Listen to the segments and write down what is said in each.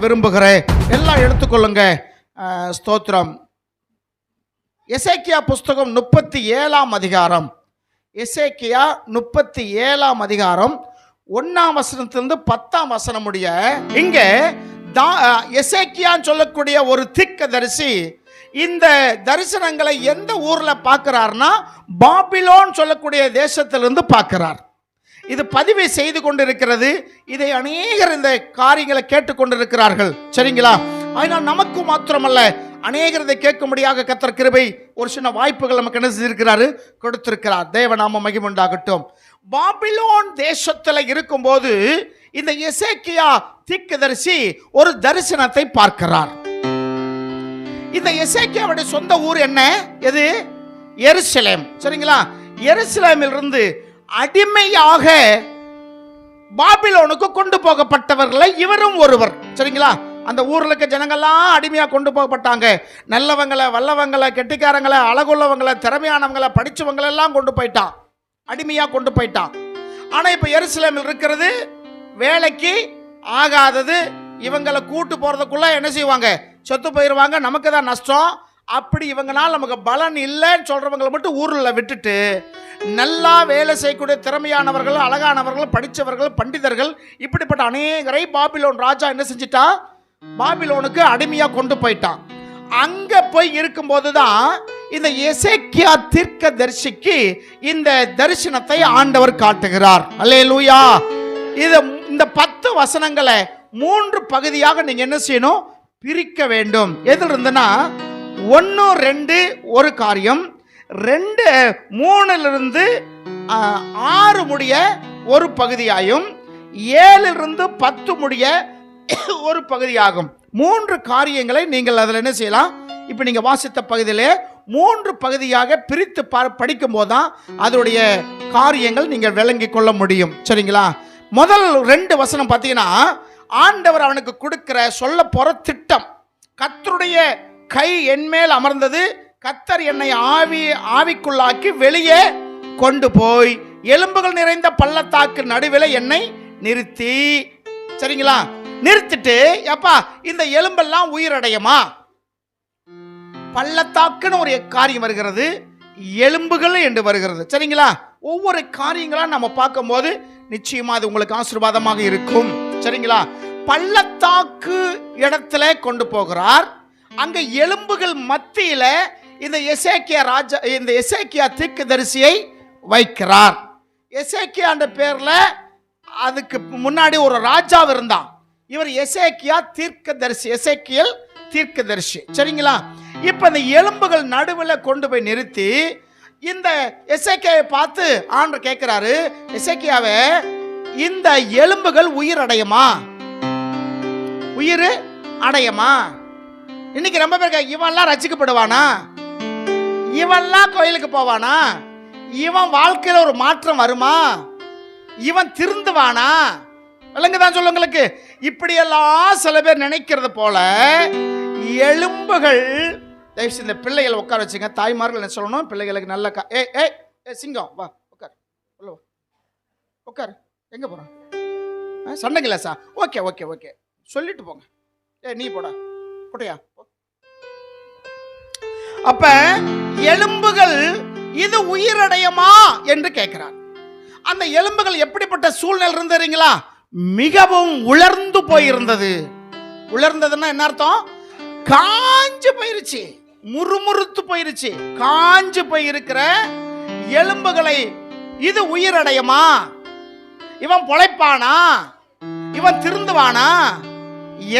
விரும்புகிறேன். எல்லாம் எடுத்துக்கொள்ளுங்க. ஸ்தோத்திரம். எசேக்கியா புஸ்தகம் 37ஆம் அதிகாரம். எசேக்கியா 37ஆம் அதிகாரம் 1ஆம் வசனத்திலிருந்து 10ஆம் வசனம் முடிய இங்க எசேக்கியான்னு சொல்லக்கூடிய ஒரு தீர்க்கதரிசி இந்த தரிசனங்களை எந்த ஊர்ல பார்க்கிறார்னா பாபிலோன் சொல்லக்கூடிய தேசத்திலிருந்து பார்க்கிறார். இது பதிவை செய்து கொண்டிருக்கிறது. இதை அநேகர் இந்த காரியங்களை கேட்டுக்கொண்டிருக்கிறார்கள். சரிங்களா? அதனால் நமக்கு மாத்திரமல்ல, அநேகர் இதை கேட்கும்படியாக கர்த்தர் கிருபை ஒரு சின்ன வாய்ப்புகள் நமக்கு என்ன செய்திருக்கிறாரு, கொடுத்திருக்கிறார். தேவநாம மகிமை உண்டாகட்டும். பாபிலோன் தேசத்தில் இருக்கும்போது இந்த எசேக்கியா தீர்க்கதரிசி ஒரு தரிசனத்தை பார்க்கிறார். இந்த எசேக்கியாவுடைய சொந்த ஊர் என்ன? எது? எருசலேம். சரிங்களா? எருசலேமில் இருந்து அடிமையாக பாபிலோனுக்கு கொண்டு போகப்பட்டவர்களை இவரும் ஒருவர். சரிங்களா? அந்த ஊர்ல இருக்க ஜனங்கள்லாம் அடிமையாக கொண்டு போகப்பட்டாங்க. நல்லவங்களை, வல்லவங்களை, கெட்டிக்காரங்களை, அழகுள்ளவங்களை, திறமையானவங்களை, படிச்சவங்களை எல்லாம் கொண்டு போயிட்டான், அடிமையாக கொண்டு போயிட்டான். ஆனா இப்ப எருசலேமில் இருக்கிறது வேலைக்கு ஆகாதது. இவங்களை கூட்டு போறதுக்குள்ள என்ன செய்வாங்க? செத்து போயிடுவாங்க, நமக்கு தான் நஷ்டம். அப்படி இவங்களால் நமக்கு பலன் இல்லைன்னு சொல்றவங்களை மட்டும் ஊரில் விட்டுட்டு நல்லா வேலை செய்யக்கூடிய திறமையானவர்கள், அழகானவர்கள், படித்தவர்கள், பண்டிதர்கள், இப்படிப்பட்ட அநேகரை பாபிலோன் ராஜா என்ன செஞ்சிட்டா? பாபிலோனுக்கு அடிமையா கொண்டு போயிட்டான். அங்க போய் இருக்கும்போது தான் இந்த எசேக்கியா தீர்க்கதரிசிக்கு இந்த தரிசனத்தை ஆண்டவர் காட்டுகிறார். அல்லேலூயா. இந்த 10 வசனங்களை 3 பகுதியாக நீங்க என்ன செய்யணும்? பிரிக்க வேண்டும். எதில் இருந்துன்னா 1, 2 ஒரு காரியம், 2, 3 6 முடிய ஒரு பகுதியாயும், 7 10 முடிய ஒரு பகுதியாகும். 3 காரியங்களை நீங்கள் அதில் என்ன செய்யலாம்? இப்போ நீங்கள் வாசித்த பகுதியிலே 3 பகுதியாக பிரித்து படிக்கும் போதுதான் அதனுடைய காரியங்கள் நீங்கள் விளங்கி கொள்ள முடியும். சரிங்களா? முதல் 2 வசனம் பார்த்தீங்கன்னா, ஆண்டவர் அவனுக்கு கொடுக்கிற சொல்ல போற திட்டம். கர்த்தருடைய கை என்மேல் அமர்ந்தது, கர்த்தர் என்னை ஆவிக்குள்ளாக்கி வெளியே கொண்டு போய் எலும்புகள் நிறைந்த பள்ளத்தாக்கு நடுவில் என்னை நிறுத்தி. சரிங்களா? நிறுத்திட்டு, அப்பா இந்த எலும்பெல்லாம் உயிரடையுமா? பள்ளத்தாக்குன்னு ஒரு காரியம் வருகிறது, எலும்புகள் என்று வருகிறது. சரிங்களா? ஒவ்வொரு காரியங்களா நம்ம பார்க்கும்போது நிச்சயமா அது உங்களுக்கு ஆசீர்வாதமாக இருக்கும். சரிங்களா? பள்ளத்தாக்கு இடத்துல கொண்டு போகிறார். அங்க எலும்புகள் மத்தியில இந்த எசேக்கியா தீர்க்கதரிசியை வைக்கிறார். எசேக்கியா என்ற பேர்ல அதுக்கு முன்னாடி ஒரு ராஜா இருந்தான். இவர் எசேக்கியா தீர்க்கதரிசி, எசேக்கியல் தீர்க்கதரிசி. சரிங்களா? இப்ப இந்த எலும்புகள் நடுவில் கொண்டு போய் நிறுத்தி இந்த எசேக்கியாவை பார்த்து ஆண்டவர் கேட்கிறாரு, எசேக்கியாவே இந்த எலும்புகள் உயிர் அடையுமா? உயிர் அடையுமா? இன்னைக்கு ரொம்ப பேர் இவன்லாம் ரசிக்கப்படுவானா? இவன்லாம் கோயிலுக்கு போவானா? இவன் வாழ்க்கையில் ஒரு மாற்றம் வருமா? இவன் திருந்துவானா? விளங்குதான் சொல்லுங்களுக்கு. இப்படியெல்லாம் சில பேர் நினைக்கிறது போல எலும்புகள். தயவுசெய்து இந்த பிள்ளைகளை உட்கார வச்சுங்க. தாய்மார்கள் என்ன சொல்லணும்? பிள்ளைகளுக்கு நல்ல சிங்கம் வா உட்கார், உள்ள வா உட்கார். எங்க போறான்? சண்டைங்களா சார்? ஓகே ஓகே ஓகே சொல்லிட்டு போங்க. நீ போடா குட்டையா. அப்ப எலும்புகள் இது உயிரடையுமா என்று கேட்கிறார். அந்த எலும்புகள் எப்படிப்பட்ட சூழ்நிலை இருந்தீங்களா? மிகவும் உலர்ந்து போயிருந்தது. உலர்ந்ததுன்னா என்ன அர்த்தம்? காஞ்சு போயிருச்சு, முறுமுறுத்து போயிருச்சு. காஞ்சு போயிருக்கிற எலும்புகளை இது உயிரடையுமா? இவன் பொழைப்பானா? இவன் திருந்துவானா?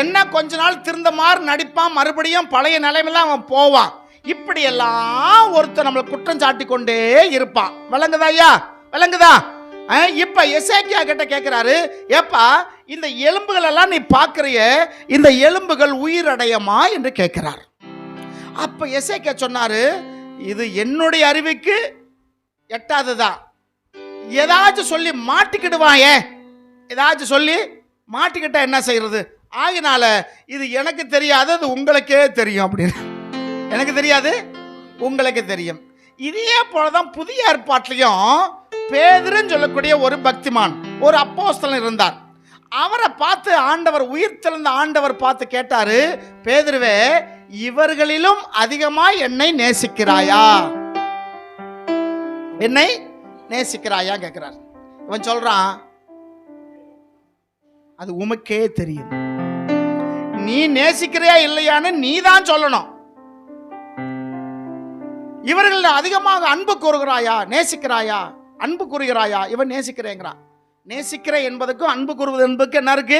என்ன கொஞ்ச நாள் திருந்த மாதிரி நடிப்பான், மறுபடியும் பழைய நிலைமையில அவன் போவான். இப்படி எல்லாம் ஒருத்தர் நம்மளை குற்றம் சாட்டி கொண்டே இருப்பான். விளங்குதா ஐயா? விளங்குதா? இப்ப எசேக்கியா கிட்ட கேட்கிறாரு, ஏப்பா இந்த எலும்புகள் எல்லாம் நீ பார்க்கறிய, இந்த எலும்புகள் உயிரடையுமா என்று கேட்கிறார். அப்ப எசேக்கியா சொன்னாரு, இது என்னுடைய அறிவுக்கு எட்டாததான். ஏதாச்சும் சொல்லி மாட்டிக்கிடுவான். ஏதாச்சும் சொல்லி மாட்டிக்கிட்டா என்ன செய்யறது? ஆகினால இது எனக்கு தெரியாது, அது உங்களுக்கே தெரியும் அப்படின்னு. எனக்கு தெரியாது, உங்களுக்கு தெரியும். இதே போலதான் புதிய ஏற்பாட்டிலையும் பேதுருன்னு சொல்லக்கூடிய ஒரு பக்திமான், ஒரு அப்போஸ்தலன் இருந்தார். அவரை பார்த்து ஆண்டவர், உயிர் தெழுந்த ஆண்டவர் பார்த்து கேட்டாரு, பேதுருவே, இவர்களிலும் அதிகமாய் என்னை நேசிக்கிறாயா? என்னை நேசிக்கிறாயா கேட்கிறார். இவன் சொல்றான், அது உமக்கே தெரியும், நீ நேசிக்கிறியா இல்லையான்னு நீ தான் சொல்லணும். இவர்கள் அதிகமாக அன்பு கூறுகிறாயா, நேசிக்கிறாயா, அன்பு கூறுகிறாயா? இவன் நேசிக்கிறேங்கிறான். நேசிக்கிற என்பதுக்கும் அன்பு கூறுவது என்பதுக்கு என்ன இருக்கு?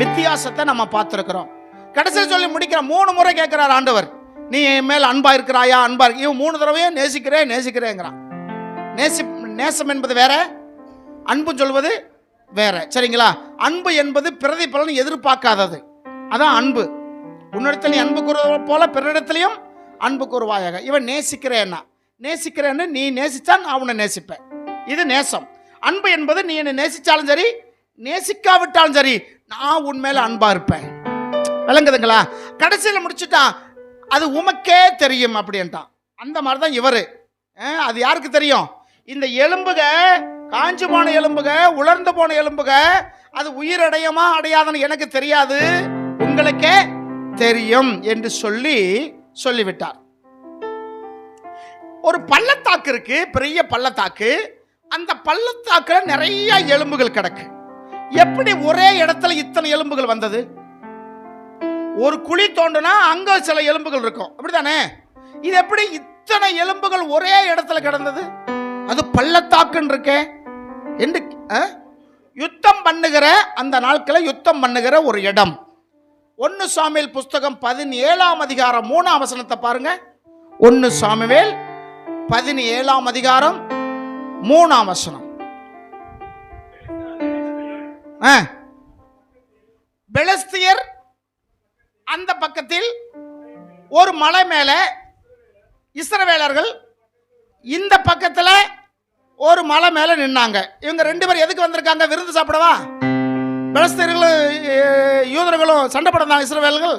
வித்தியாசத்தை நம்ம பார்த்திருக்கிறோம். கடைசியில் சொல்லி முடிக்கிற 3 முறை கேட்கிறார் ஆண்டவர், நீ என் மேல் அன்பா இருக்கிறாயா, அன்பா இருக்கு. இவன் 3 தடவையும் நேசிக்கிறேன் நேசிக்கிறேங்கிறான். நேசம் என்பது வேற, அன்பு சொல்வது வேற, சரிங்களா? அன்பு என்பது பிரதிபலன் எதிர்பார்க்காதது, அதான் அன்பு. உன்னிடத்தில் நீ அன்பு கூறுவது போல பிறரிடத்திலையும் அன்பு கூறுவாயாக. இவன் நேசிக்கிறேன்னா, நேசிக்கிறேன்னு நீ நேசிச்சா நான் உன்னை நேசிப்பேன், இது நேசம். அன்பு என்பது நீ என்னை நேசிச்சாலும் சரி நேசிக்காவிட்டாலும் சரி நான் உன் மேல அன்பா இருப்பேன். விளங்குதுங்களா? கடைசியில் முடிச்சுட்டான், அது உமக்கே தெரியும் அப்படின்ட்டான். அந்த மாதிரி தான் இவரு. அது யாருக்கு தெரியும்? இந்த எலும்புக, காஞ்சு போன எலும்புக, உலர்ந்து போன எலும்புக, அது உயிர் அடையுமா அடையாதுன்னு எனக்கு தெரியாது, உங்களுக்கே தெரியும் என்று சொல்லிவிட்டார். ஒரு பள்ளத்தாக்கு இருக்கு, பெரிய பள்ளத்தாக்கு. அந்த பள்ளத்தாக்குல நிறைய எலும்புகள் கிடக்கு. எப்படி ஒரே இடத்துல இத்தனை எலும்புகள் வந்தது? ஒரு குழி தோண்டுனா அங்க சில எலும்புகள் இருக்கும், அப்படித்தானே? இது எப்படி இத்தனை எலும்புகள் ஒரே இடத்துல கிடந்தது? அது பள்ளத்தாக்குன்னு இருக்கே என்று யுத்தம் பண்ணுகிற அந்த நாட்களை யுத்தம் பண்ணுகிற ஒரு இடம். 1 சாமுவேல் புஸ்தகம் 17ஆம் அதிகாரம் 3ஆம் வசனத்தை பாருங்க. 1 சாமுவேல் 17ஆம் அதிகாரம் 3ஆம் வசனம். பெலிஸ்தியர் அந்த பக்கத்தில் ஒரு மலை மேல, இஸ்ரவேலர்கள் இந்த பக்கத்தில் ஒரு மலை மேல நின்னாங்க. இவங்க 2 பேர் எதுக்கு வந்திருக்காங்க? விருந்து சாப்பிடவா? பெலிஸ்தியர்களும் யூதர்களும் சண்டை போட வந்தாங்க. இஸ்ரவேலர்கள்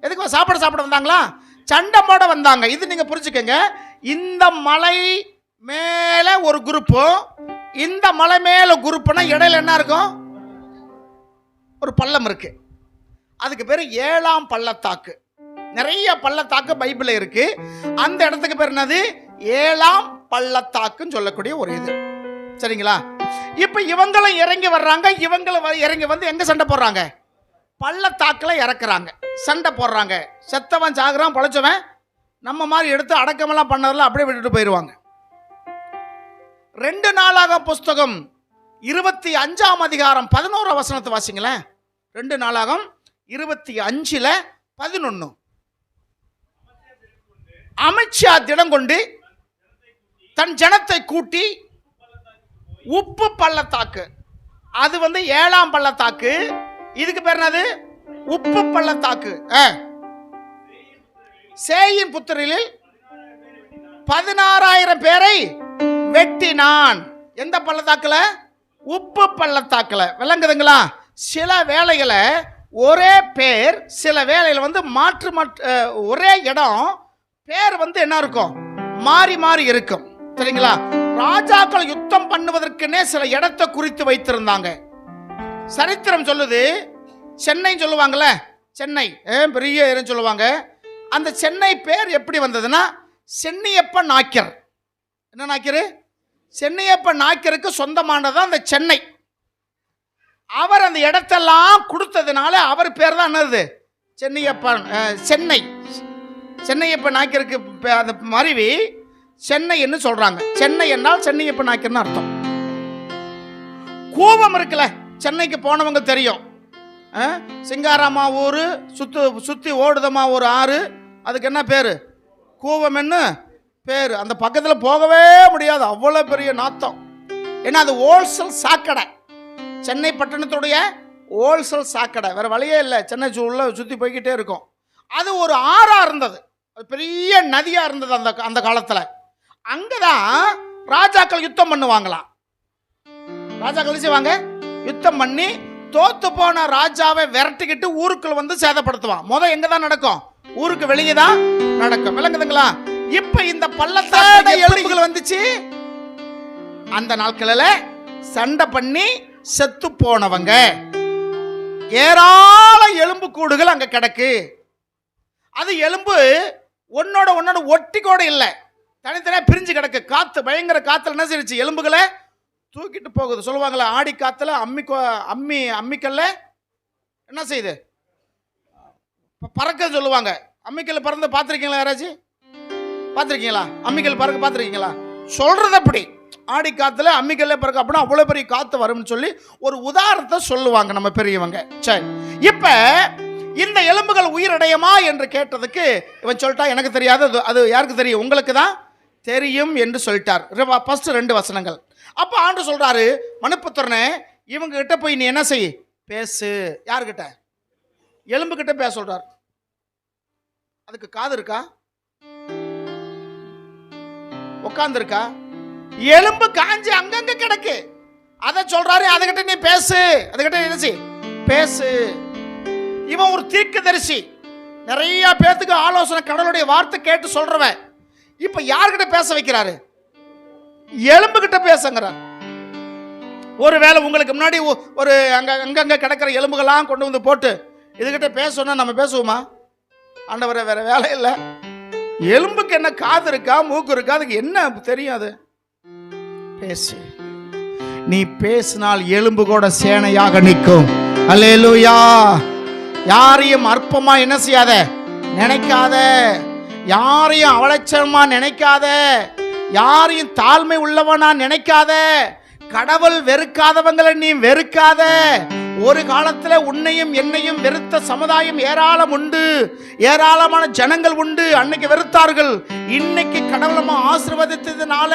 எதுக்கு சாப்பிட வந்தாங்களா? சண்டை போட வந்தாங்க. இது நீங்க புரிஞ்சுக்கங்க. இந்த மலை மேல ஒரு குரூப்பும் இந்த மலை மேல குரூப்னா இடையில என்ன இருக்கும்? ஒரு பள்ளம் இருக்கு. அதுக்கு பேர் 7ஆம் பள்ளத்தாக்கு. நிறைய பள்ளத்தாக்கு பைபிள்ல இருக்கு. அந்த இடத்துக்கு பேர் என்னது? 7ஆம் பள்ளத்தாக்குன்னு சொல்லக்கூடிய ஒரு இது, சரிங்களா? இப்ப இவங்களும் இறங்கி வர்றாங்க. இவங்களும் இறங்கி வந்து எங்க சண்டை போடுறாங்க? பள்ளத்தாக்குல இறக்குறாங்க, சண்டை போடுறாங்க. செத்தவன் சாகுறான், பழைச்சவன் நம்ம மாதிரி எடுத்து அடக்கமெல்லாம் பண்ணதில்ல, அப்படியே விட்டுட்டு போயிடுவாங்க. 2 நாளாகமம் புஸ்தகம் 25ஆம் அதிகாரம் 11ஆம் வசனத்தை வாசிங்களேன். 2 நாளாகமம் 25:11. அமித்ஷா திடம் கொண்டு தன் ஜனத்தை கூட்டி உப்பு பள்ளத்தாக்கு, அது 7ஆம் பள்ளத்தாக்கு. இதுக்கு பேர் என்னது? உப்பு பள்ளத்தாக்கு. சேயின் புத்திரில் 16,000 பேரை வெட்டினான். எந்த பள்ளத்தாக்குல? உப்பு பள்ளத்தாக்குல. விளங்குதுங்களா? சில வேளைகளை ஒரே பேர், சில வேளையில் மாற்று ஒரே இடம் பேர் என்ன இருக்கும்? மாறி மாறி இருக்கும், சரிங்களா? ராஜாக்கள் யுத்தம் பண்ணுவதற்குன்னே சில இடத்தை குறித்து வைத்திருந்தாங்க. சரித்திரம் சொல்லுது. சென்னை சொல்லுவாங்கல்ல, சென்னை பெரிய இடம் சொல்லுவாங்க. அந்த சென்னை பேர் எப்படி வந்ததுன்னா, சென்னியப்ப நாயக்கர். என்ன நாயக்கர்? சென்னியப்ப நாயக்கருக்கு சொந்தமானதான் அந்த சென்னை. அவர் அந்த இடத்தெல்லாம் கொடுத்ததுனால அவர் பேர் தான் என்னது? சென்னியப்பன். சென்னை, சென்னையப்ப நாயக்கருக்கு அந்த மருவி சென்னை என்று சொல்றாங்க. சென்னை என்றால் சென்னையப்ப நாயக்கர்னு அர்த்தம். கூவம் இருக்குல்ல, சென்னைக்கு போனவங்க தெரியும். சிங்காராமா ஊரு சுத்தி ஓடுதமா ஒரு ஆறு, அதுக்கு என்ன பேரு? கூவம் என்ன பேரு. அந்த பக்கத்தில் போகவே முடியாது, அவ்வளோ பெரிய நாத்தம். ஏன்னா அது ஹோல்சேல் சாக்கடை, சென்னை பட்டணத்துடைய ஹோல்சேல் சாக்கடை. வேற வழியே இல்லை, சென்னை உள்ள சுற்றி போய்கிட்டே இருக்கும். அது ஒரு ஆறா இருந்தது, பெரிய நதியா இருந்தது அந்த காலத்தில். அங்கதான் ராஜாக்கள் யுத்தம் பண்ணுவாங்களாம். ராஜாக்கள் செய்வாங்க, யுத்தம் பண்ணி தோத்து போன ராஜாவை விரட்டிக்கிட்டு ஊருக்குள்ள சேதப்படுத்துவான். எங்க தான் நடக்கும்? ஊருக்கு வெளியே தான் நடக்கும். விளங்குதுங்களா? இப்ப இந்த பள்ளத்தாக்கு எலும்புகள் வந்துச்சு. அந்த நாட்களில் சண்டை பண்ணி செத்து போனவங்க, ஏராள எலும்பு கூடுகள் அங்க கிடக்கு. அது எலும்பு ஒன்னோட ஒட்டி கூட இல்லை, தனித்தனியாக பிரிஞ்சு கிடக்கு. காத்து, பயங்கர காத்துல என்ன செய்யுச்சு, எலும்புகளை தூக்கிட்டு போகுது. சொல்லுவாங்களே, ஆடி காத்துல அம்மிக்கல்ல என்ன செய்யுது, பறக்க சொல்லுவாங்க. அம்மிக்கல்ல பறந்து பார்த்துருக்கீங்களா? யாராச்சும் பார்த்துருக்கீங்களா? அம்மிக்கல் பறக்க பார்த்துருக்கீங்களா? சொல்றது அப்படி, ஆடி காத்துல அம்மிக்கல்ல பறக்க அப்படின்னா அவ்வளோ பெரிய காத்து வரும்னு சொல்லி ஒரு உதாரணத்தை சொல்லுவாங்க நம்ம பெரியவங்க. சரி, இப்ப இந்த எலும்புகள் உயிரடையுமா என்று கேட்டதுக்கு இவன் சொல்லிட்டா, எனக்கு தெரியாது, அது யாருக்கு தெரியும், உங்களுக்கு தான் தெரியும் என்று சொல்லிட்டார். ஃபர்ஸ்ட் 2 வசனங்கள். அப்போ ஆண்டு சொல்றாரு, மனுப்புத்திரனே, இவங்க கிட்ட போய் நீ என்ன செய், பேசு. யாருக்கிட்ட? எலும்பு கிட்ட பேச சொல்றார். அதுக்கு காது இருக்கா? உட்கார்ந்து இருக்கா? எலும்பு காஞ்சி அங்கங்க கிடக்கு. அதை சொல்றாரு, அதுகிட்ட நீ பேசு, அதுகிட்ட என்ன செய், பேசு. இவன் ஒரு தீர்க்கதரிசி, நிறைய பேத்துக்கு ஆலோசனை, கடவுளுடைய வார்த்தை கேட்டு சொல்றவன். இப்ப யார்கிட்ட பேச வைக்கிறாரு? எலும்பு கிட்ட பேசுங்கிறார். ஒருவேளை உங்களுக்கு முன்னாடி ஒரு அங்கங்க கிடக்கிற எலும்புகள்லாம் கொண்டு வந்து போட்டு இதுகிட்ட பேசணும்னா நம்ம பேசுவோமா? ஆண்டவரே, வேற வேலை இல்லை. எலும்புக்கு என்ன காது இருக்கா, மூக்கு இருக்கா, அதுக்கு என்ன தெரியும்? அது பேசு. நீ பேசினால் எலும்பு கூட சேனையாக நிற்கும். அல்லேலூயா. யாரையும் அற்பமா என்ன செய்யாத, நினைக்காத. யாரையும் அவலட்சணமா நினைக்காத. யாரையும் தாழ்மை உள்ளவனா நினைக்காத. கடவுள் வெறுக்காதவங்களை நீ வெறுக்காத. ஒரு காலத்துல உன்னையும் என்னையும் வெறுத்த சமுதாயம் ஏராளம் உண்டு, ஏராளமான ஜனங்கள் உண்டு. அன்னைக்கு வெறுத்தார்கள். இன்னைக்கு கடவுள் நம்ம ஆசீர்வதித்ததுனால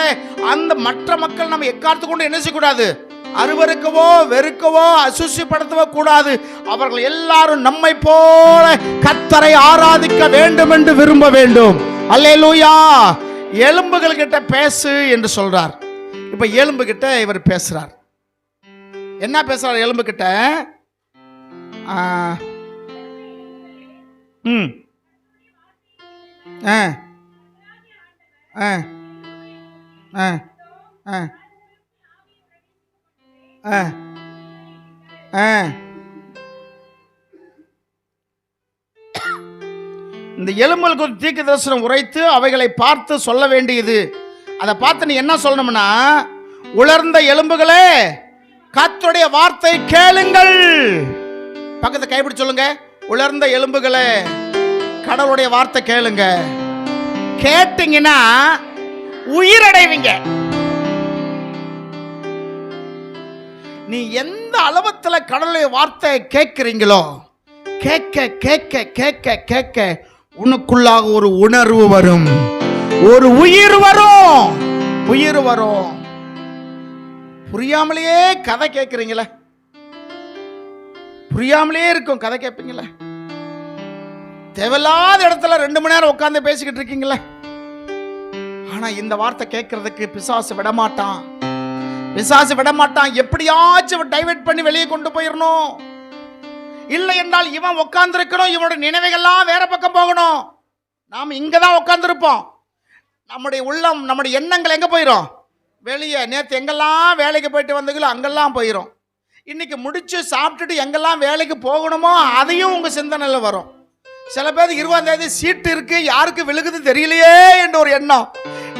அந்த மற்ற மக்கள் நம்ம எக்காலத்து கொண்டு என்ன செய்யக்கூடாது, அருவருக்கவோ வெறுக்கவோ அசுசிப்படுத்தவோ கூடாது. அவர்கள் எல்லாரும் நம்மை போல கர்த்தரை ஆராதிக்க வேண்டும் என்று விரும்ப வேண்டும். அல்லேலூயா. எலும்புகள் கிட்ட பேசு என்று சொல்றார். இப்ப எலும்பு கிட்ட இவர் பேசுறார். என்ன பேசுறார் எலும்பு கிட்ட? இந்த எலும்புகளுக்கு ஒரு தீர்க்க தரிசனம் உரைத்து அவைகளை பார்த்து சொல்ல வேண்டியது. அதை பார்த்து நீ என்ன சொல்லணும்னா, உலர்ந்த எலும்புகளே, கர்த்தருடைய வார்த்தை கேளுங்கள். பக்கத்தை கைப்பிடி சொல்லுங்க, உலர்ந்த எலும்புகளே, கடவுளுடைய வார்த்தை கேளுங்க. கேட்டீங்கன்னா உயிரடைவீங்க. நீ எந்த அளவத்துல கடவுளுடைய வார்த்தை கேட்கிறீங்களோ, கேட்க கேட்க கேட்க கேட்க உனக்குள்ளாக ஒரு உணர்வு வரும், ஒரு உயிர் வரும், உயிர் வரும். புரியாமலேயே கதை கேட்குறீங்களே, புரியாமலே இருக்கும் கதை கேட்பீங்களே. தேவையில்லாத இடத்துல 2 மணி நேரம் உட்கார்ந்து பேசிக்கிட்டு இருக்கீங்களே. ஆனா இந்த வார்த்தை கேட்கறதுக்கு பிசாசு விடமாட்டான், பிசாசு விடமாட்டான். எப்படியாச்சும் டைவர்ட் பண்ணி வெளியே கொண்டு போயிடணும். இல்லை என்றால் இவன் உட்கார்ந்து இருக்கணும், இவனோட நினைவுகள்லாம் வேற பக்கம் போகணும். நாம் இங்கதான் உட்கார்ந்து இருப்போம். நம்முடைய உள்ளம், நம்முடைய எண்ணங்கள் எங்க போயிடும்? வெளியே. நேற்று எங்கெல்லாம் வேலைக்கு போயிட்டு வந்தீங்களோ அங்கெல்லாம் போயிடும். இன்னைக்கு முடிச்சு சாப்பிட்டுட்டு எங்கெல்லாம் வேலைக்கு போகணுமோ அதையும் உங்க சிந்தனையில் வரும். சில பேர் 20ஆம் தேதி சீட்டு இருக்கு, யாருக்கு விழுகுது தெரியலையே என்ற ஒரு எண்ணம்.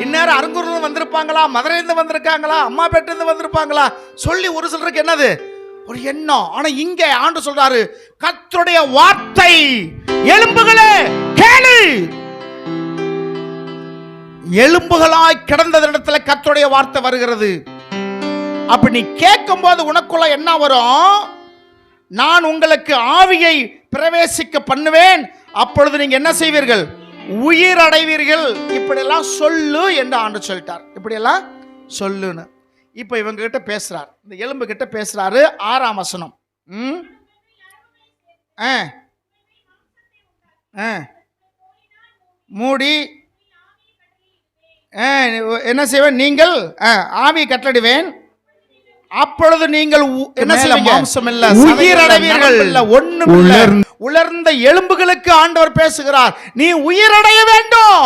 இந்நேரம் அருங்கூர்ல வந்திருப்பாங்களா, மதுரையிலிருந்து வந்திருக்காங்களா, அம்மாபேட்டிலிருந்து வந்திருப்பாங்களா சொல்லி ஒரு சிலருக்கு என்னது ஒரு எண்ணம். ஆனா இங்க ஆண்டு சொல்றாரு, கர்த்தருடைய வார்த்தை, எலும்புகளே கேளு. எலும்புகளாய் கிடந்த இடத்துல கர்த்தருடைய வார்த்தை வருகிறது. அப்ப நீ கேட்கும் போது உனக்குள்ள என்ன வரும்? நான் உங்களுக்கு ஆவியை பிரவேசிக்க பண்ணுவேன், அப்பொழுது நீங்க என்ன செய்வீர்கள்? உயிர் அடைவீர்கள். இப்படியெல்லாம் சொல்லு என்று ஆண்டு சொல்லிட்டார். இப்படியெல்லாம் சொல்லுன்னு இப்ப இவங்க கிட்ட பேசுறார், இந்த எலும்பு கிட்ட பேசுறாரு. 6ஆம் வசனம். மூடி என்ன செய்வேன்? நீங்கள் ஆவி கட்டளிடுவேன், அப்பொழுது நீங்கள் என்ன செய்வீங்க? மாம்சம் இல்ல, உயிர் அடைவீர்கள். ஒண்ணும் இல்ல. உலர்ந்த எலும்புகளுக்கு ஆண்டவர் பேசுகிறார், நீ உயிரடைய வேண்டும்.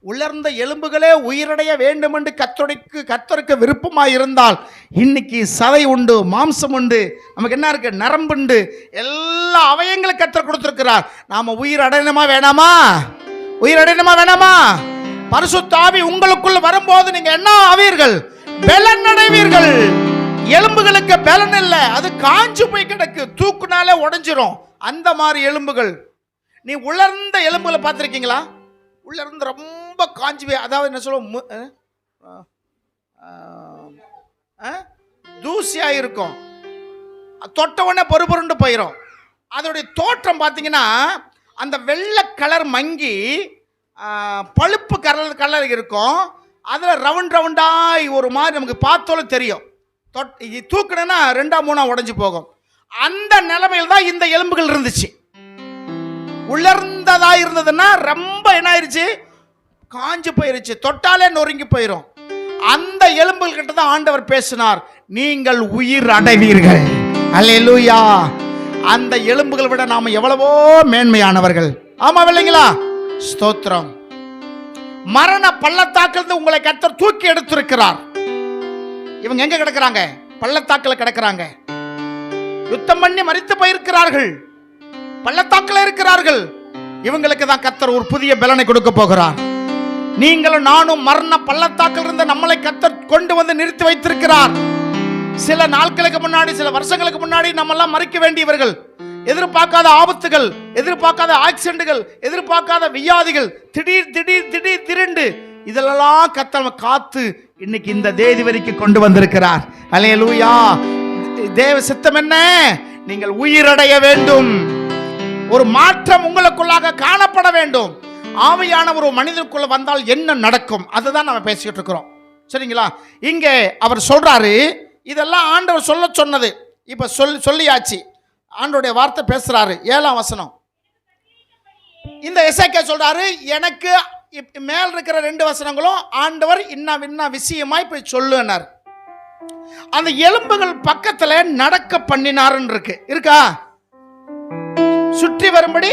உலர்ந்த எலும்புகளே உயிரடைய வேண்டும் என்று கர்த்தருக்கு விருப்பமாக இருந்தால் இன்னைக்கு சதை உண்டு, மாம்சம் உண்டு, நமக்கு என்ன இருக்கு, நரம்பு உண்டு, எல்லா அவயங்களும் கர்த்தர் கொடுத்திருக்கிறார். நாம உயிர் அடையணுமா வேணாமா? உயிர் அடையணுமா வேணாமா? பரிசுத்த ஆவி உங்களுக்குள்ள வரும்போது நீங்க என்ன ஆவீர்கள்? பலன் அடைவீர்கள். எலும்புகளுக்கு பலன் இல்லை, அது காஞ்சு போய் கிடக்கு, தூக்குனாலே உடைஞ்சிரும். அந்த மாதிரி எலும்புகள். நீ உலர்ந்த எலும்புகளை பார்த்துருக்கீங்களா? உலர்ந்து ரொம்ப காஞ்சி போய், அதாவது என்ன சொல்லுவோம், தூசியாக இருக்கும், தொட்ட உடனே பொறுபொருண்டு போயிடும். அதோடைய தோற்றம் பார்த்தீங்கன்னா அந்த வெள்ளை கலர் மங்கி பழுப்பு கலர் இருக்கும். அதில் ரவுண்டாய் ஒரு மாதிரி நமக்கு பார்த்தாலும் தெரியும். தூக்குனா 2-3 உடைஞ்சு போகும். அந்த நிலைமையில் தான் இந்த எலும்புகள் இருந்துச்சு. உலர்ந்ததா இருந்ததுன்னா ரொம்ப என்ன ஆயிருச்சு, காஞ்சு போயிருச்சு, தொட்டாலே நொறுங்கி போயிடும். அந்த எலும்புகள் கிட்ட தான் ஆண்டவர் பேசினார், நீங்கள் உயிர் அடைவீர்கள். அல்லேலூயா. அந்த எலும்புகளை விட நாம எவ்வளவோ மேன்மையானவர்கள். ஆமா இல்லைங்களா? ஸ்தோத்திரம். மரண பள்ளத்தாக்கிலிருந்து உங்களை கர்த்தர் தூக்கி எடுத்திருக்கிறார். இவங்க எங்க கிடக்குறாங்க? பள்ளத்தாக்கில் கிடக்குறாங்க. யுத்தம் பண்ணி மரித்து போயிருக்கிறார்கள், பள்ளத்தாக்கில் இருக்கிறார்கள். இவங்களுக்கு தான் கர்த்தர் ஒரு புதிய பலனை கொடுக்க போகிறார். நீங்களும் நானும் மரண பள்ளத்தாக்கில் இருந்து நம்மளை கர்த்தர் கொண்டு வந்து நிறுத்தி வைத்திருக்கிறார். சில நாட்களுக்கு முன்னாடி, சில வருஷங்களுக்கு முன்னாடி நம்ம எல்லாம் மறிக்க வேண்டியவர்கள். எதிர்பார்க்காத ஆபத்துகள், எதிர்பார்க்காத ஆக்சிடென்ட்கள், எதிர்பார்க்காத வியாதிகள், திடீர் திரண்டு இதெல்லாம் கர்த்தர் காத்து இன்னைக்கு இந்த தேதி வரைக்கும் கொண்டு வந்திருக்கிறார். அல்லேலூயா. தேவ சித்தம் என்ன? நீங்கள் உயிரடைய வேண்டும். ஒரு மாற்றம் உங்களுக்குள்ளாக காணப்பட வேண்டும். ஆவியான ஒரு மனிதனுக்குள்ள வந்தால் என்ன நடக்கும், அதுதான் நம்ம பேசிக்கிட்டு இருக்கிறோம். சரிங்களா? இங்கே அவர் சொல்றாரு, இதெல்லாம் ஆண்டவர் சொல்ல சொன்னது. இப்ப சொல்லியாச்சு. ஆண்டவருடைய வார்த்தை பேசுறாரு. 7ஆம் வசனம். இந்த எசேக்கியா சொல்றாரு, எனக்கு மேல் இருக்கிற 2 வசனங்களும் ஆண்டவர் இன்ன விஷயமாய் போய் சொல்லுனார். அந்த எலும்புகள் பக்கத்துல நடக்க பண்ணினாருன்னு இருக்கா? சுற்றி வரும்படி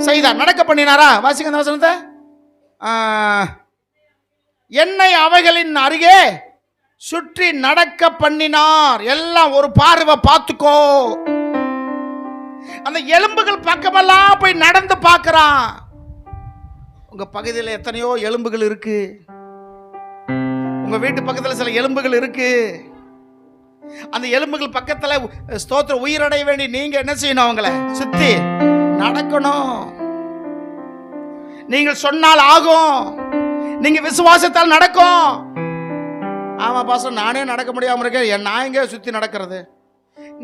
செய்தார். நடக்க பண்ணினாரா? வாசிக்க அந்த வசனத்தை. என்னை அவைகளின் அருகே சுற்றி நடக்க பண்ணினார். எல்லாம் ஒரு பார்வை பார்த்துக்கோ. அந்த எலும்புகள் பக்கமெல்லாம் போய் நடந்து பார்க்கிறான். உங்க பகுதியில் எத்தனையோ எலும்புகள் இருக்கு. உங்க வீட்டு பக்கத்தில் சில எலும்புகள் இருக்கு. அந்த எலும்புகள் பக்கத்துல ஸ்தோத்திர உயிரடைய வேண்டி நீங்க என்ன செய்யணும்? அவங்கள சுத்தி நடக்கணும். நீங்கள் சொன்னால் ஆகும். நீங்க விசுவாசத்தால் நடக்கும். ஆமா பாசம், நானே நடக்க முடியாம இருக்கேன், நான் எங்க சுத்தி நடக்கிறது?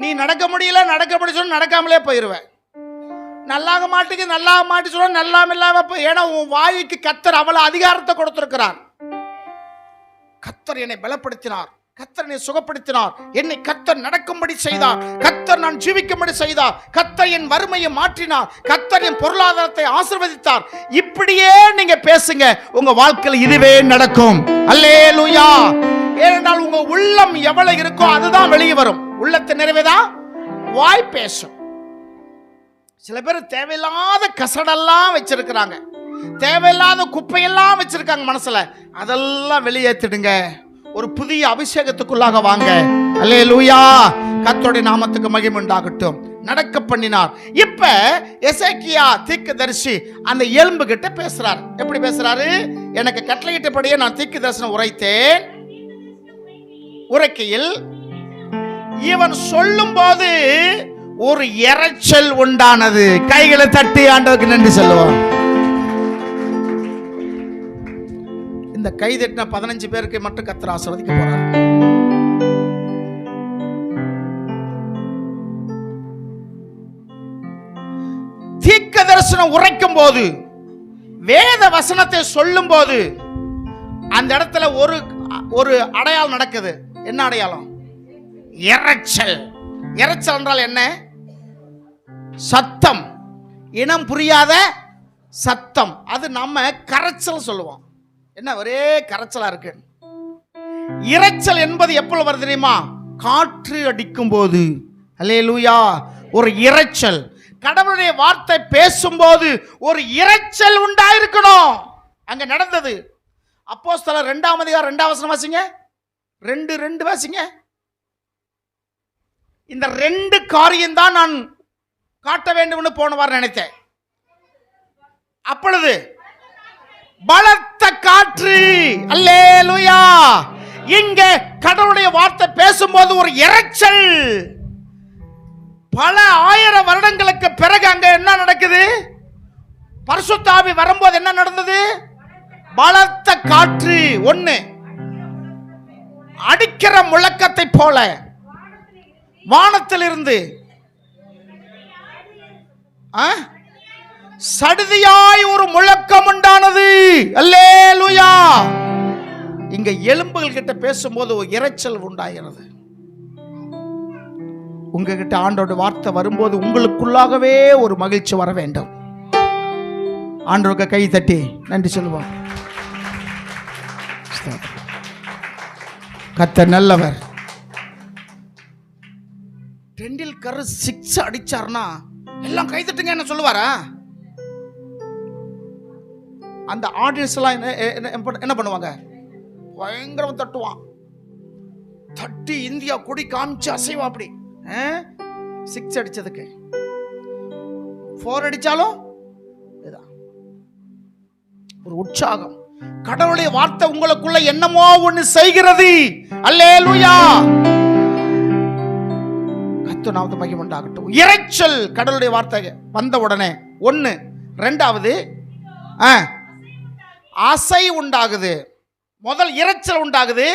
நீ நடக்க முடியல, நடக்க முடியும் சொன்ன நடக்காமலே போயிருவேன். நல்லாக மாட்டுக்கு நல்லாக மாட்டி சொல்ல நல்லாம இல்லாம. ஏன்னா உன் வாய்க்கு கர்த்தர் அவ்வளவு அதிகாரத்தை கொடுத்திருக்கிறார். கர்த்தர் என்னை பலப்படுத்தினார், கர்த்தர் என்னை சுகப்படுத்தினார், என்னை கர்த்தர் நடக்கும்படி செய்தார், கர்த்தர் நான் ஜீவிக்கும்படி செய்தார், கர்த்தர் என் வறுமையை மாற்றினார், கர்த்தர் என் பொருளாதாரத்தை ஆசீர்வதித்தார். இப்படியே நீங்க பேசுங்க, உங்க வாழ்க்கையில் இதுவே நடக்கும். அல்லேலூயா. ஏனென்றால் உங்க உள்ளம் எவ்வளவு இருக்கோ அதுதான் வெளியே வரும். உள்ளத்தை நிறைவேதான் வாய் பேசும். சில பேர் தேவையில்லாத கசடெல்லாம் வச்சிருக்கிறாங்க, தேவையில்லாத குப்பையெல்லாம் வச்சிருக்காங்க மனசுல. அதெல்லாம் வெளியேற்றிடுங்க. ஒரு புதிய அபிஷேகத்துக்குள்ளாக வாங்க. அல்லேலூயா. கர்த்தருடைய நாமத்துக்கு மகிமை உண்டாகட்டும். நடக்க பண்ணினார். இப்ப எசேக்கியா தீர்க்கதரிசி அந்த எலும்பு கிட்ட பேசுறார். எப்படி பேசுறாரு? எனக்கு கட்டளையிட்டபடியே நான் தீர்க்க தரிசனம் உரைத்தேன். உரைக்கையில் இவன் சொல்லும் போது ஒரு இரைச்சல் உண்டானது. கைகளை தட்டி ஆண்டவருக்கு நன்றி சொல்லுவோம். இந்த கை தட்டின 15 பேருக்கு மட்டும் கர்த்தர் ஆசீர்வதிக்க போறார். தீர்க்க தரிசனம் உரைக்கும் போது, வேத வசனத்தை சொல்லும் போது அந்த இடத்துல ஒரு அடையாளம் நடக்குது. என்ன அடையாளம்? இரைச்சல். இரைச்சல் என்றால் என்ன? சத்தம், இனம் புரியாத சத்தம். அது நம்ம கரைச்சல் சொல்லுவோம். என்ன ஒரே கரைச்சலா இருக்கு. இரைச்சல் என்பது எப்பொழுது வருது தெரியுமா? காற்று அடிக்கும் போது. அல்லேலூயா. ஒரு இரைச்சல். கடவுளுடைய வார்த்தை பேசும்போது ஒரு இரைச்சல் உண்டாயிருக்கணும். அங்க நடந்தது. அப்போஸ்தலர் 2ஆம் அதிகாரம் 2ஆம் வசனம் வாசிங்க. 2:2 வாசிங்க. இந்த 2 காரியம் தான் நான் காட்ட வேண்டும்னு போன வாரம் நினைத்தேன். அப்பொழுது பலத்த காற்று, அல்லேலூயா. இங்க கடவுளுடைய வார்த்தை பேசும்போது ஒரு இரைச்சல். பல ஆயிரம் வருடங்களுக்கு பிறகு அங்க என்ன நடக்குது? பரிசுத்த ஆவி வரும்போது என்ன நடந்தது? பலத்த காற்று. ஒண்ணு, அடிக்கிற முழக்கத்தை போல வானத்திலிருந்து சடுதியாய் ஒரு முழக்கம் உண்டானது. அல்லேலூயா. இங்க எலும்புகள் கிட்ட பேசும்போது ஒரு இரைச்சல் உண்டாகிறது. உங்ககிட்ட ஆண்டோட வார்த்தை வரும்போது உங்களுக்குள்ளாகவே ஒரு மகிழ்ச்சி வர வேண்டும். ஆண்டோருக்கு கை தட்டி நன்றி சொல்லுவோம். கர்த்தர் நல்லவர். டெண்டுல்கர் 6 அடிச்சார்னா எல்லாம் கை தட்டுங்க என்ன சொல்லுவாரா? அந்த ஆடியன்ஸ் எல்லாம் என்ன பண்ணுவாங்க? பயங்கரம் தட்டுவான். தட்டி இந்தியா கொடி காமிச்சு அசைவா. அப்படி 6 அடிச்சதுக்கு 4 அடிச்சாலும் ஒரு உற்சாகம். கடவுளுடைய வார்த்தை உங்களுக்குள்ள என்னமோ ஒண்ணு செய்கிறது. அல்லேலூயா. கர்த்தர் நாமத்துக்கு மகிமை உண்டாகட்டும். இரைச்சல் கடவுளுடைய வார்த்தை வந்த உடனே 1. 2வது அசை உண்டாகுது. முதல் இரைச்சல் உண்டாகுது.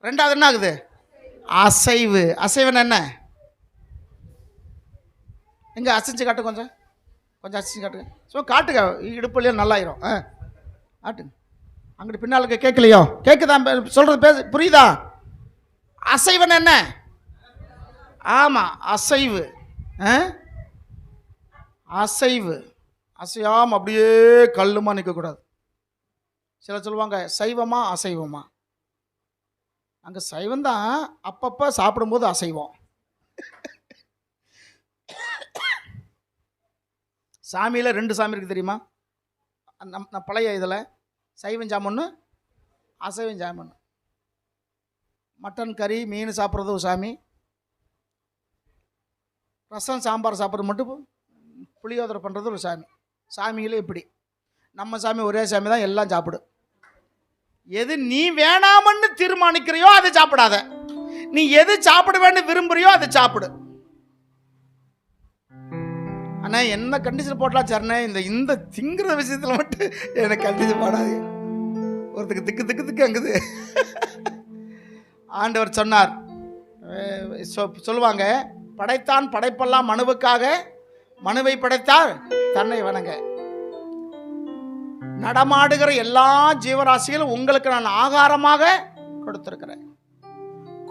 2வது என்ன ஆகுது? அசைவு. அசைவன் என்ன? எங்க அசைச்சு காட்டு. கொஞ்சம் அசைச்சு காட்டுங்க. ஸோ காட்டுங்க, இடுப்புலையே நல்லாயிரும். காட்டுங்க. அங்கிட்டு பின்னாலுக்கு கேட்கலையோ? கேட்குதா? சொல்றது பேச புரியுதா? அசைவன் என்ன? ஆமா, அசைவு. அசைவு. அசையாம அப்படியே கல்லுமா நிற்கக்கூடாது. சிலர் சொல்லுவாங்க சைவமா அசைவமா. அங்கே சைவம் தான், அப்பப்போ சாப்பிடும்போது அசைவம். சாமியில் 2 சாமி இருக்குது தெரியுமா? நம்ம பழைய இதில் சைவம் சாமன்னு அசைவம் சாமன்னு. மட்டன் கறி மீன் சாப்பிட்றது ஒரு சாமி, ரசம் சாம்பார் சாப்பிட்றது மட்டும் புளியோதரை பண்ணுறது ஒரு சாமி. சாமிகளே இப்படி. நம்ம சாமி ஒரே சாமி தான், எல்லாம் சாப்பிடு. எது நீ வேணாமன்னு தீர்மானிக்கிறியோ அதை சாப்பிடாத. நீ எது சாப்பிட வேண்டும் விரும்புறியோ அதை சாப்பிடு. ஆனா என்ன கண்டிஷன் போட்டலாம் சரணே, இந்த திங்கிற விஷயத்துல மட்டும் எனக்கு கண்டிஷன் போடாது. ஒருத்துக்கு திக்கு திக்கு திக்கு அங்குது. ஆண்டவர் சொன்னார், சொல்லுவாங்க, படைத்தான் படைப்பெல்லாம் மனுவுக்காக, மனுவை படைத்தார் தன்னை வணங்க. நடமாடுகிற எல்லா ஜீவராசிகளும் உங்களுக்கு நான் ஆகாரமாக கொடுத்திருக்கிறேன்.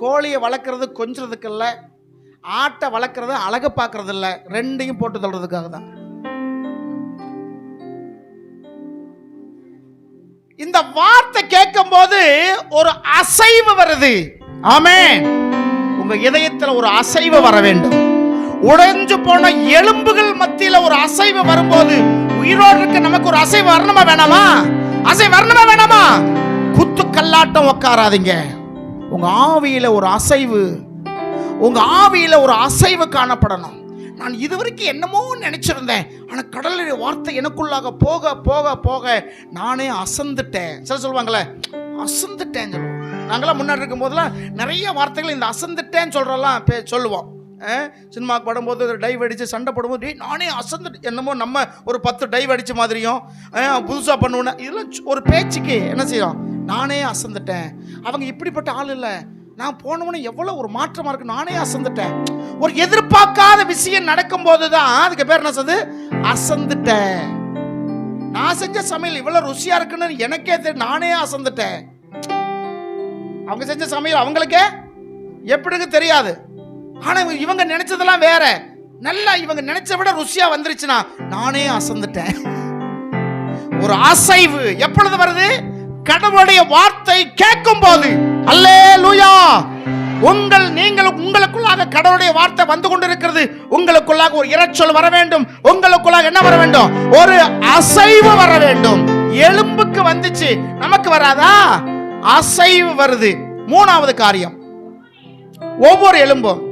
கோழியை வளர்க்கறது கொஞ்சறதுக்கு இல்லை, ஆட்டை வளர்க்கறது அழகு பார்க்கறது இல்லை, 2ஐயும் போட்டு தள்ளுறதுக்காக தான். இந்த வார்த்தை கேட்கும் போது ஒரு அசைவு வருது. ஆமென். உங்க இதயத்தில் ஒரு அசைவு வர வேண்டும். உடைஞ்சு போன எலும்புகள் மத்தியில ஒரு அசைவு வரும்போது, உயிரோடு இருக்க நமக்கு ஒரு அசைவு வரணுமா வேணாமா? அசைவு வரணுமா வேணாமா? குத்து கல்லாட்டம் உட்காராதீங்க. உங்க ஆவியில ஒரு அசைவு, உங்க ஆவியில ஒரு அசைவு காணப்படணும். நான் இதுவரைக்கும் என்னமோ நினைச்சிருந்தேன், ஆனா கடவுளுடைய வார்த்தை எனக்குள்ளாக போக போக போக நானே அசந்துட்டேன். சில சொல்லுவாங்களே அசந்துட்டேன்னு சொல்லுவோம். நாங்களாம் முன்னாடி இருக்கும் போதெல்லாம் நிறைய வார்த்தைகள் இந்த அசந்துட்டேன்னு சொல்றலாம் சொல்லுவோம். சினிமாவுக்கு படும்போது டைவ் அடித்து சண்டை போடும்போது நானே அசந்து, என்னமோ நம்ம ஒரு 10 டைவ் அடித்த மாதிரியும் புதுசாக பண்ணுவேன். இதெல்லாம் ஒரு பேச்சுக்கு என்ன செய்யும், நானே அசந்துட்டேன். அவங்க இப்படிப்பட்ட ஆள் இல்லை, நான் போனவனே எவ்வளோ ஒரு மாற்றமாக இருக்கு, நானே அசந்துட்டேன். ஒரு எதிர்பார்க்காத விஷயம் நடக்கும்போது தான் அதுக்கு பேர் என்ன சொல்லுது, அசந்துட்டேன். நான் செஞ்ச சமையல் இவ்வளோ ருசியாக இருக்குன்னு எனக்கே தெரியும், நானே அசந்துட்டேன். அவங்க செஞ்ச சமையல் அவங்களுக்கே எப்படிங்க தெரியாது. ஆனா இவங்க நினைச்சதெல்லாம் வேற, நல்லா இவங்க நினைச்ச விட ருசியா வந்துருச்சுன்னா நானே அசந்துட்டேன். ஒரு அசைவு எப்பொழுது வருது? கடவுளுடைய வார்த்தை கேட்கும் போது. அல்லேலூயா. உங்களுக்குள்ளாக கடவுளுடைய வார்த்தை வந்து கொண்டிருக்கிறது. உங்களுக்குள்ளாக ஒரு இரைச்சல் வர வேண்டும். உங்களுக்குள்ளாக என்ன வர வேண்டும்? ஒரு அசைவு வர வேண்டும். எலும்புக்கு வந்துச்சு, நமக்கு வராதா? அசைவு வருது. மூணாவது காரியம், ஒவ்வொரு எலும்பும்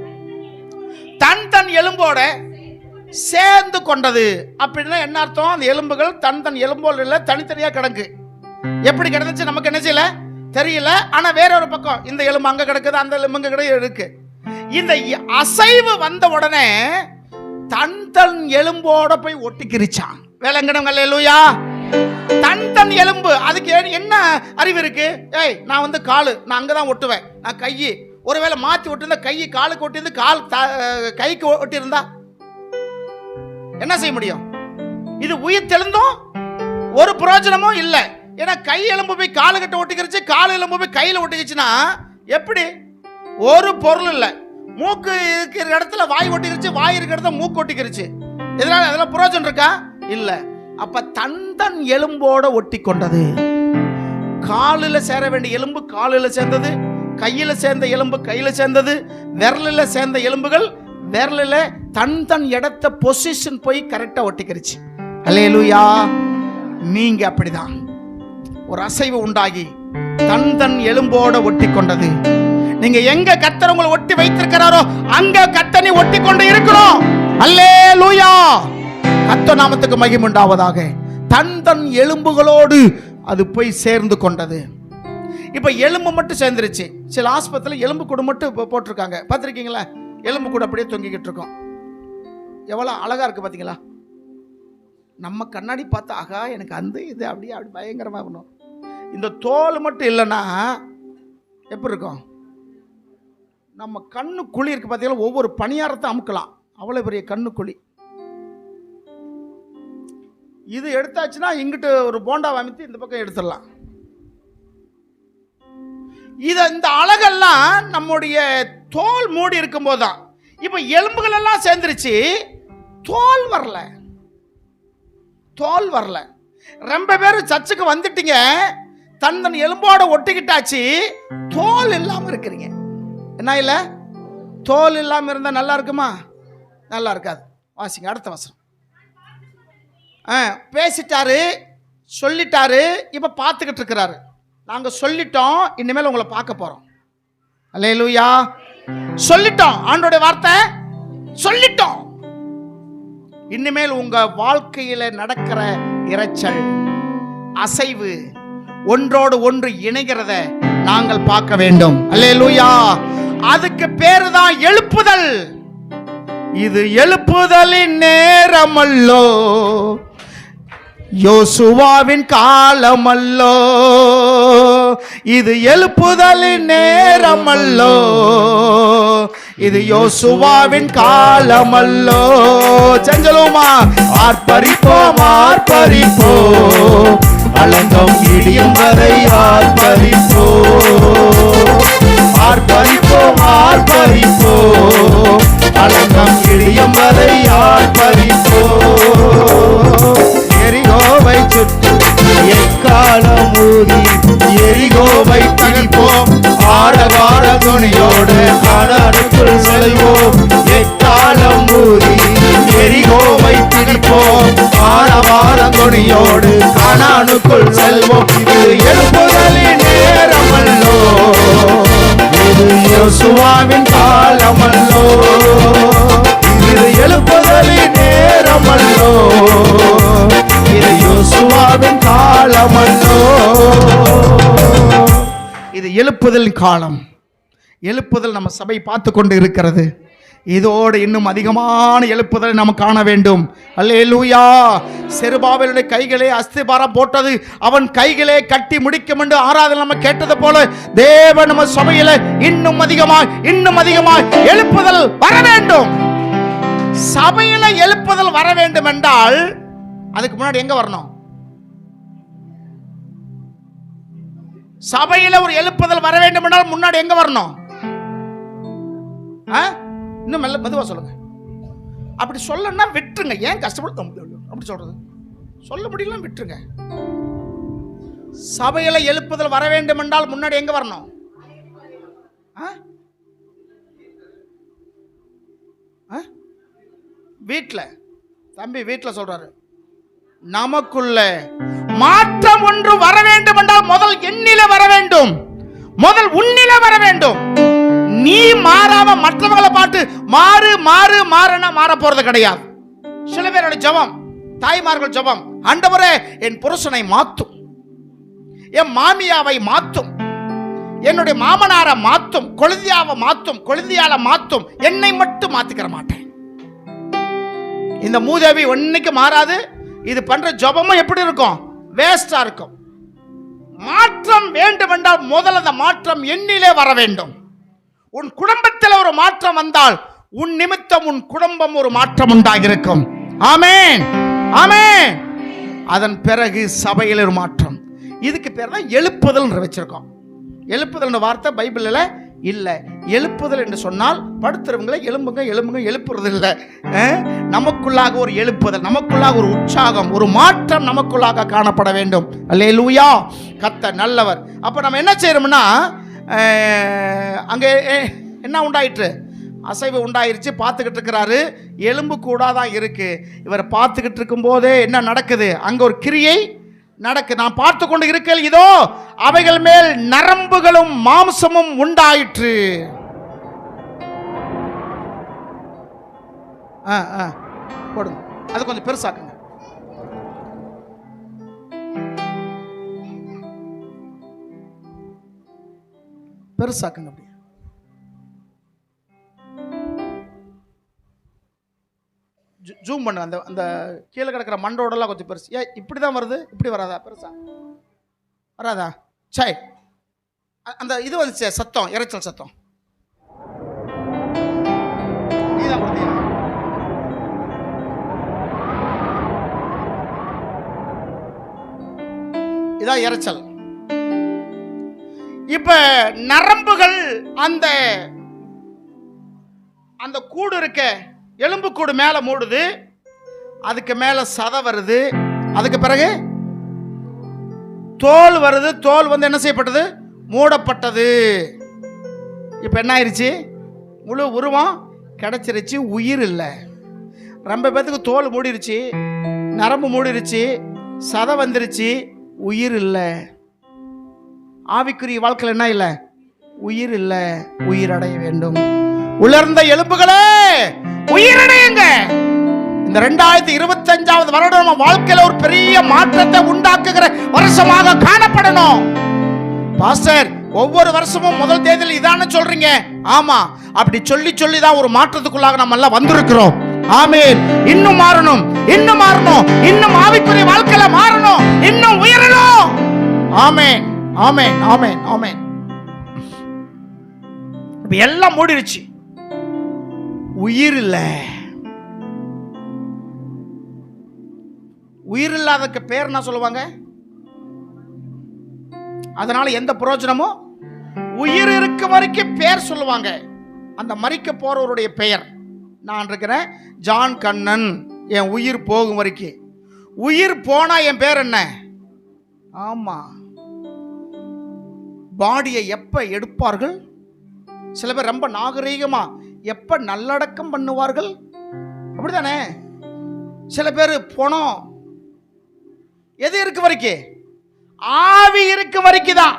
தன் தன் எலும்போட சேர்ந்து கொண்டது. அப்படின்னா என்ன அர்த்தம்? அந்த எலும்புகள் தன் தன் எலும்போடு இல்லை, தனித்தனியா கிடக்கு. எப்படி கிடந்துச்சு நமக்கு என்ன செய்யல தெரியல. ஆனா வேற ஒரு பக்கம் இந்த எலும்பு அங்க கிடக்குது, அந்த எலும்பு அங்க இருக்கு. இந்த அசைவு வந்த உடனே தன் தன் எலும்போட போய் ஒட்டிக்கிருச்சான். வேலைங்கடம் அல்லேலூயா. தன் தன் எலும்பு. அதுக்கு என்ன அறிவு இருக்கு? ஏய், நான் வந்து காலு, நான் அங்கதான் ஒட்டுவேன், நான் கையை ஒருவேளை மாத்தி ஒட்டிருந்தா, கையை காலுக்கு ஒட்டிருந்து கால் கைக்கு ஒட்டியிருந்தா என்ன செய்ய முடியும்? இது உயிர் தெளிந்தும் ஒரு பிரயோஜனமும் இல்லை. ஏன்னா கை எலும்பு போய் காலு கிட்ட ஒட்டிக்கிருச்சு, கால் எலும்பு போய் கையில ஒட்டிக்கிச்சுன்னா எப்படி? ஒரு பொருள் இல்லை. மூக்கு இருக்கிற இடத்துல வாய் ஒட்டிக்கிருச்சு, வாய் இருக்கிற இடத்துல மூக்கு ஒட்டிக்கிருச்சு. இதனால அதெல்லாம் பிரயோஜனம் இருக்கா? இல்ல. அப்ப தன் தன் எலும்போட ஒட்டி கொண்டது. காலில் சேர வேண்டிய எலும்பு காலில் சேர்ந்தது, கையில சேர்ந்த எலும்பு கையில சேர்ந்தது, விரலில் சேர்ந்த எலும்புகள் விரலில் தன் தன் இடத்த பொசிஷன் போய் கரெக்டா ஒட்டிக்கிருச்சு. அல்லேலூயா. நீங்க அப்படிதான் ஒரு அசைவு உண்டாகி தன் தன் எலும்போட ஒட்டி கொண்டது. நீங்க எங்க கர்த்தர் உங்களை ஒட்டி வைத்திருக்கிறாரோ அங்க கர்த்தனை ஒட்டி கொண்டு இருக்கணும். அல்லேலூயா. கர்த்தர் நாமத்துக்கு மகிமை உண்டாவதாக. தன் தன் எலும்புகளோடு அது போய் சேர்ந்து கொண்டது. இப்ப எலும்பு மட்டும் சேர்ந்துருச்சு. சில ஆஸ்பத்திரியில் எலும்பு கூடு மட்டும் போட்டிருக்காங்க, பார்த்திருக்கீங்களா? எலும்பு கூட அப்படியே தொங்கிக்கிட்டு இருக்கோம். எவ்வளவு அழகா இருக்கு பாத்தீங்களா? நம்ம கண்ணாடி பார்த்தா ஆகா எனக்கு அந்த இது அப்படியே அப்படி பயங்கரமா இருக்கணும். இந்த தோல் மட்டும் இல்லைன்னா எப்படி இருக்கும்? நம்ம கண்ணு குழி இருக்கு பார்த்தீங்களா? ஒவ்வொரு பணியாரத்தை அமுக்கலாம், அவ்வளவு பெரிய கண்ணு குழி. இது எடுத்தாச்சுன்னா இங்கிட்டு ஒரு போண்டா அமைத்து இந்த பக்கம் எடுத்துடலாம். இந்த அழகெல்லாம் நம்முடைய தோல் மூடி இருக்கும் போதுதான். இப்ப எலும்புகள் எல்லாம் சேர்ந்துருச்சு, தோல் வரல. தோல் வரல. ரொம்ப பேர் சர்ச்சுக்கு வந்துட்டீங்க, தன் தன் எலும்போட ஒட்டிக்கிட்டாச்சு, தோல் இல்லாம இருக்கிறீங்க. என்ன இல்ல? தோல் இல்லாம இருந்தா நல்லா இருக்குமா? நல்லா இருக்காது. வாசிங்க அடுத்த வசனம். பேசிட்டாரு, சொல்லிட்டாரு, இப்ப பார்த்துக்கிட்டு இருக்கிறாரு. நாங்க சொல்லிட்டோம், இனிமேல் உங்களை பார்க்க போறோம். அல்லேலூயா. சொல்லிட்டோம், ஆண்டோட வார்த்தை சொல்லிட்டோம். இனிமேல் உங்க வாழ்க்கையில நடக்கிற இரைச்சல், அசைவு, ஒன்றோடு ஒன்று இணைகிறத நாங்கள் பார்க்க வேண்டும். அல்லேலூயா. அதுக்கு பேரு தான் எழுப்புதல். இது எழுப்புதலின் நேரமல்லோ, யோசுவாவின் காலமல்லோ. இது எழுப்புதலின் நேரமல்லோ, இது யோசுவாவின் காலமல்லோ. செஞ்சலுமா ஆர்ப்பரிப்போம் ஆர்ப்பரிப்போம், அலங்கம் இடியும் வரை ஆர்ப்பரிப்போம். ஆர்ப்பரிப்போம் ஆர்ப்பரிப்போம், அலங்கம் இடியும் வரை ஆர்ப்பரிப்போம். எரிகோவை சுற்றி எக்காலம் ஊதி எரிகோவை தகர்ப்போம். ஆரவார துணியோடு கானானுக்குள் செல்வோம். எக்காலம் ஊதி எரிகோவை பிடிப்போம். ஆரவார துணியோடு கானானுக்குள் செல்வோம். இது எழுப்புதலின் நேரமல்லோ, இது யோசுவாவின் காலமல்லோ. இது எழுப்புதலின் நேரமல்லோ, இது யோசுவாவின் காலமல்லோ. இது எழுப்புதல் காலம். எழுப்புதல் நம்ம சபை பார்த்து கொண்டு இருக்கிறது. இதோடு இன்னும் அதிகமான எழுப்புதலை நாம் காண வேண்டும். அல்லேலூயா. செருபாபேலுடைய கைகளே அஸ்திபாரம் போட்டது, அவன் கைகளே கட்டி முடிக்கும் என்று ஆராதனை நம்ம கேட்டது போல தேவன் நம்ம சபையில இன்னும் அதிகமாய் எழுப்புதல் வர வேண்டும். சபையில எழுப்புதல் வர வேண்டும் என்றால் அதுக்கு முன்னாடி எங்க வரணும்? சபையில ஒரு எழுப்புதல் வர வேண்டும் என்றால் முன்னாடி எங்க வரணும்? இன்னும் மெதுவா சொல்லுங்க. அப்படி சொல்லணும்னா விட்டுருங்க. ஏன் கஷ்டப்பட்டு அப்படி சொல்றது? சொல்ல முடியல, விட்டுருங்க. சபையில எழுப்புதல் வர வேண்டும் என்றால் முன்னாடி எங்க வரணும்? வீட்டில். தம்பி வீட்டில் சொல்றாரு, நமக்குள்ள மாற்றம் மாற்றம் ஒன்று வர வேண்டும் என்றால் முதல் எண்ணிலே வர வேண்டும், முதல் உன்னிலே வர வேண்டும். நீ மாறாம மற்றவங்களை பார்த்து மாறு மாறு மாறுனா மாற போறது கிடையாது. சில பேரோட ஜெபம், தாய்மார்கள் ஜெபம், ஆண்டவரே என் புருஷனை மாத்தும், என் மாமியாவை மாத்தும், என்னுடைய மாமனாரை மாத்தும், கொழுந்தியாவை மாத்தும், கொழுந்தியால மாத்தும், என்னை மட்டும் மாத்திக்கிற மாட்டேன். இந்த மூதேவி ஒன்னைக்கு மாறாது. இது பண்ற ஜெபமும் எப்படி இருக்கும்? வேஸ்டா இருக்கும். மாற்றம் வேண்டும் என்றால் முதல்ல அந்த மாற்றம் எண்ணிலே வர வேண்டும். உன் குடும்பத்தில் ஒரு மாற்றம் வந்தால் உன் நிமித்தம் உன் குடும்பம் ஒரு மாற்றம் உண்டாகியிருக்கும். ஆமென், ஆமென். அதன் பிறகு சபையில் ஒரு மாற்றம். இதுக்கு பேர் தான் எழுப்புதல் என்று வச்சிருக்கோம். எழுப்புதல் வார்த்தை பைபிளில் இல்லை. எழுப்புதல் என்று சொன்னால் படுத்துறவங்களை எலும்புங்க எலும்புங்க எழுப்புறது இல்லை. நமக்குள்ளாக ஒரு எழுப்புதல், நமக்குள்ளாக ஒரு உற்சாகம், ஒரு மாற்றம் நமக்குள்ளாக காணப்பட வேண்டும். அல்லேலூயா, கர்த்தர் நல்லவர். அப்போ நம்ம என்ன செய்யறோம்னா, அங்கே என்ன உண்டாயிற்று? அசைவு உண்டாயிருச்சு. பார்த்துக்கிட்டு இருக்கிறாரு. எலும்பு கூடாதான் இருக்கு. இவர் பார்த்துக்கிட்டு இருக்கும் போதே என்ன நடக்குது? அங்கே ஒரு கிரியை நடக்கு. நான் பார்த்து கொண்டு இருக்கையில் இதோ அவைகள் மேல் நரம்புகளும் மாம்சமும் உண்டாயிற்று. போடுங்க, அது கொஞ்சம் பெருசாக்குங்க. பெருசாக்குங்க. அப்படி ஜூம் பண்ணு. அந்த அந்த கீழே கிடக்கிற மண்டோடெல்லாம் கொஞ்சம் பெருசு. இப்படி தான் வருது, இப்படி வராதா? பெருசா வராதா? சரி, அந்த இது வந்துச்சு சத்தம், இறைச்சல் சத்தம். நீதான் கொடுத்தியா? இதான் இறைச்சல். இப்ப நரம்புகள் அந்த அந்த கூடு இருக்க எலும்பு கூடு மேல மூடுது. அதுக்கு மேல சதை வருது. அதுக்கு பிறகு தோல் வருது. தோல் வந்து என்ன செய்யப்பட்டது? மூடப்பட்டது. இப்ப என்ன ஆயிருச்சு? முழு உருவம் கிடைச்சிருச்சு. உயிர் இல்லை. ரொம்ப பேத்துக்கு தோல் மூடிருச்சு, நரம்பு மூடிருச்சு, சதை வந்துருச்சு, உயிர் இல்லை. ஆவிக்குரிய வாழ்க்கையில் என்ன இல்லை? உயிர் இல்லை. உயிரடைய வேண்டும். உலர்ந்த எலும்புகளே உயிரடையுங்க. இந்த 2025வது வருடம் நம்ம வாழ்க்கையில ஒரு பெரிய மாற்றத்தை உண்டாக்குகிற வருஷமாக காணப்படணும். பாஸ்டர், ஒவ்வொரு வருஷமும் முதல் தேதியில் இதான சொல்றீங்க. ஆமா, அப்படி சொல்லி சொல்லி தான் ஒரு மாற்றத்துக்குள்ளாக நம்ம எல்லாம் வந்திருக்கிறோம். ஆமென். இன்னும் மாறணும், இன்னும் மாறணும், இன்னும் ஆவிக்குரிய வாழ்க்கையில மாறணும், இன்னும் உயரணும். ஆமென், ஆமென், ஆமென், ஆமென். இப்ப எல்லாம் மூடிருச்சு. உயிர் இல்லை. உயிர் இல்லாதக்கு பேர் என்ன சொல்லுவாங்க? அதனால எந்த பிரயோஜனமும், உயிர் இருக்க வரைக்கும் பேர் சொல்லுவாங்க. அந்த மரிக்க போறவருடைய பெயர் நான் இருக்கிறேன், ஜான் கண்ணன். என் உயிர் போகும் வரைக்கும். உயிர் போனா என் பேர் என்ன? ஆமா, பாடியை எப்ப எடுப்பார்கள்? சில பேர் ரொம்ப நாகரீகமா எப்ப நல்லடக்கம் பண்ணுவார்கள்? அப்படித்தானே? சில பேர் பணம் எது இருக்கு வரைக்கும்? ஆவி இருக்கு வரைக்கும் தான்.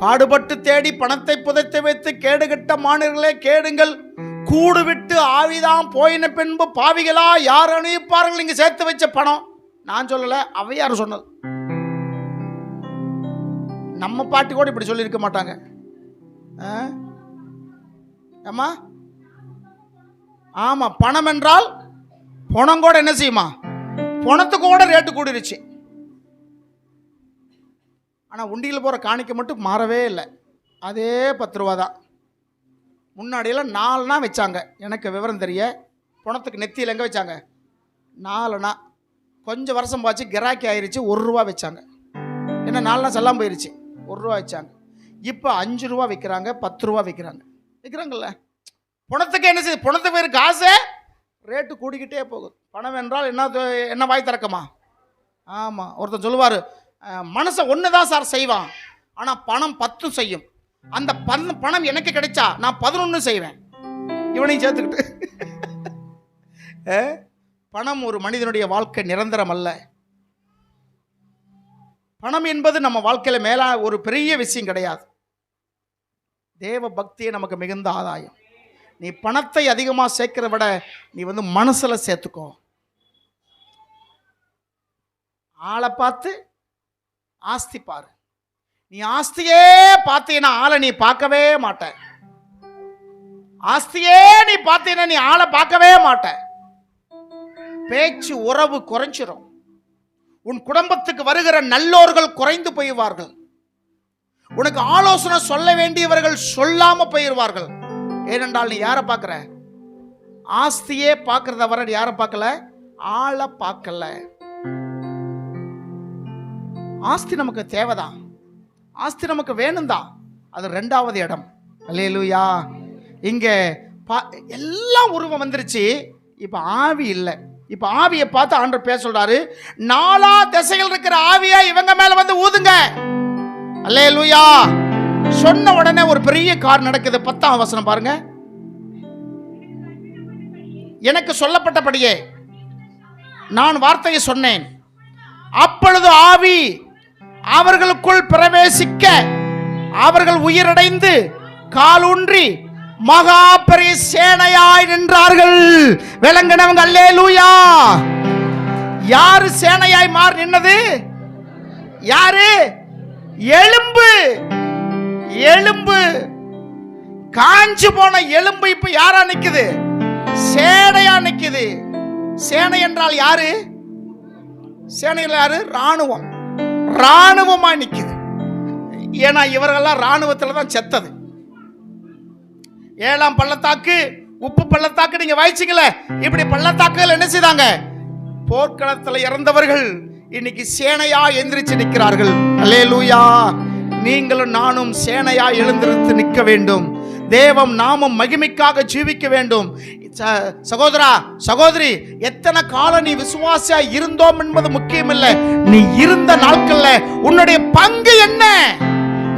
பாடுபட்டு தேடி பணத்தை புதைத்து வைத்து கேடுகட்ட மாணவர்களே கேடுங்கள், கூடு விட்டு ஆவிதான் போயின பின்பு பாவிகளா யார் அனுப்பிப்பார்கள் நீங்க சேர்த்து வச்ச பணம். நான் சொல்லல, அவையார் சொன்னது. நம்ம பாட்டி கூட இப்படி சொல்லியிருக்க மாட்டாங்க. ஆமா, ஆமா. பணம் என்றால் பணம் கூட என்ன செய்யுமா? பணத்துக்கு கூட ரேட்டு கூடிருச்சு. ஆனா உண்டியில் போற காணிக்க மட்டும் மாறவே இல்லை. அதே 10 ரூபா தான். முன்னாடியெல்லாம் 4 வச்சாங்க. எனக்கு விவரம் தெரிய பணத்துக்கு நெத்தியில் எங்கே வச்சாங்க? 4. கொஞ்சம் வருஷம் பாச்சு கிராக்கி ஆயிருச்சு, 1 ரூபா வச்சாங்க. என்ன 4 செல்லாம் போயிருச்சு, 1 ரூபா வச்சாங்க. இப்போ 5 ரூபா விற்கிறாங்க, 10 ரூபா விற்கிறாங்கல்ல. பணத்துக்கு என்ன செய்யுது? பணத்துக்கு பேர் காசு ரேட்டு கூடிக்கிட்டே போகுது. பணம் என்றால் என்ன வாய் திறக்கமா? ஆமாம். ஒருத்தர் சொல்லுவார், மனுஷன் ஒன்று தான் சார் செய்வான், ஆனால் பணம் 10 செய்யும். அந்த பணம் எனக்கு கிடைச்சா நான் 11 செய்வேன். இவனையும் சேர்த்துக்கிட்டு பணம் ஒரு மனிதனுடைய வாழ்க்கை நிரந்தரம் அல்ல. பணம் என்பது நம்ம வாழ்க்கையில மேலா ஒரு பெரிய விஷயம் கிடையாது. தேவ பக்தியே நமக்கு மிகுந்த ஆதாயம். நீ பணத்தை அதிகமாக சேர்க்கிறத விட நீ மனசுல சேர்த்துக்கோ. ஆளை பார்த்து ஆஸ்தி பாரு. நீ ஆஸ்தியே பார்த்தீங்கன்னா ஆளை நீ பார்க்கவே மாட்ட. ஆஸ்தியே நீ பார்த்தீங்கன்னா நீ ஆளை பார்க்கவே மாட்ட. பேச்சு உறவு குறைஞ்சிரும். உன் குடும்பத்துக்கு வருகிற நல்லோர்கள் குறைந்து போய்வார்கள். உனக்கு ஆலோசனை சொல்ல வேண்டியவர்கள் சொல்லாம போயிடுவார்கள். ஏனென்றால் நீ யாரை பார்க்கிற? ஆஸ்தியே பார்க்கறத வர யாரை பார்க்கல? ஆளை பார்க்கல. ஆஸ்தி நமக்கு தேவைதான், ஆஸ்தி நமக்கு வேணும் தான். அது 2வது இடம். அல்லேலூயா. இங்க எல்லாம் உருவம் வந்துருச்சு, இப்ப ஆவி இல்லை. இப்ப ஆவியை பார்த்து ஆண்டவர் பேச சொல்றாரு, 4 திசைகள் இருக்கிற ஆவியா இவங்க மேல ஊதுங்க. அல்லேலூயா. சொன்ன உடனே ஒரு பெரிய கார் நடக்குது. 10ஆம் வசனம் பாருங்க. எனக்கு சொல்லப்பட்டபடியே நான் வார்த்தையை சொன்னேன். அப்பொழுது ஆவி அவர்களுக்குள் பிரவேசிக்க அவர்கள் உயிரடைந்து காலூன்றி மகா பெரிய சேனையாய் நின்றார்கள். விளங்கினவங்க அல்லேலூயா. யாரு சேனையாய் மாறி நின்னது? யாரு? எலும்பு. எலும்பு காஞ்சு போன எலும்பு இப்ப யாரா நிக்குது? சேனையா நிக்குது. சேனை என்றால் யாரு? சேனையில் யாரு? ராணுவம். ராணுவமா நிக்குது. ஏன்னா இவர்கள்லாம் ராணுவத்துல தான் செத்தது. 7ஆம் பள்ளத்தாக்கு, உப்பு பள்ளத்தாக்கு நீங்க வாய்ச்சிக்கல. இப்படி பள்ளத்தாக்குகள் என்ன செய்தாங்க? போர்க்களத்தில் இறந்தவர்கள் இன்னைக்கு சேனையா எந்திரிச்சு நிற்கிறார்கள். அல்லேலூயா. நீங்களும் நானும் சேனையா எழுந்திருத்து நிற்க வேண்டும். தேவம் நாமம் மகிமைக்காக ஜீவிக்க வேண்டும். சகோதரா சகோதரி, எத்தனை காலம் நீ விசுவாசியா இருந்தோம் என்பது முக்கியம் இல்லை. நீ இருந்த நாட்கள்ல உன்னுடைய பங்கு என்ன?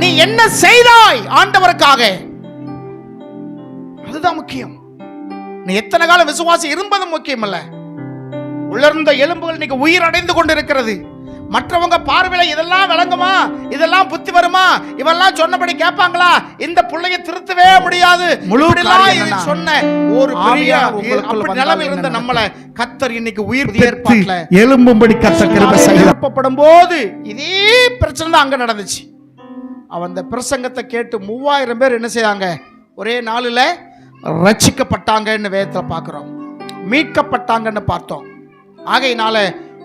நீ என்ன செய்தாய் ஆண்டவருக்காக? அதுதான் முக்கியம். நீ எத்தனை காலம் விசுவாசி இருப்பது முக்கியம் அல்ல. உலர்ந்த எலும்புகள் இன்னைக்கு உயிர் அடைந்து கொண்டிருக்கிறது. மற்றவங்க பார்வையில இதெல்லாம் விளங்குமா, இதெல்லாம் புத்தி வருமா, இவெல்லாம் சொன்னபடி கேட்பாங்களா? இந்த பிள்ளைய திருத்தவே முடியாது சொன்ன ஒரு பெரிய நிலைமை இருந்த நம்மளை கர்த்தர் இன்னைக்கு உயிர் ஏற்பாட்டுல எலும்பும்படி கர்த்தர் போது இதே பிரச்சனை தான் அங்க நடந்துச்சு. அவன் அந்த பிரசங்கத்தை கேட்டு 3000 பேர் என்ன செய்தாங்க? ஒரே நாளில் ரட்சிக்கப்பட்டாங்கன்னு வேதத்துல பார்க்கிறோம், மீட்கப்பட்டாங்கன்னு பார்த்தோம். ஆகையினால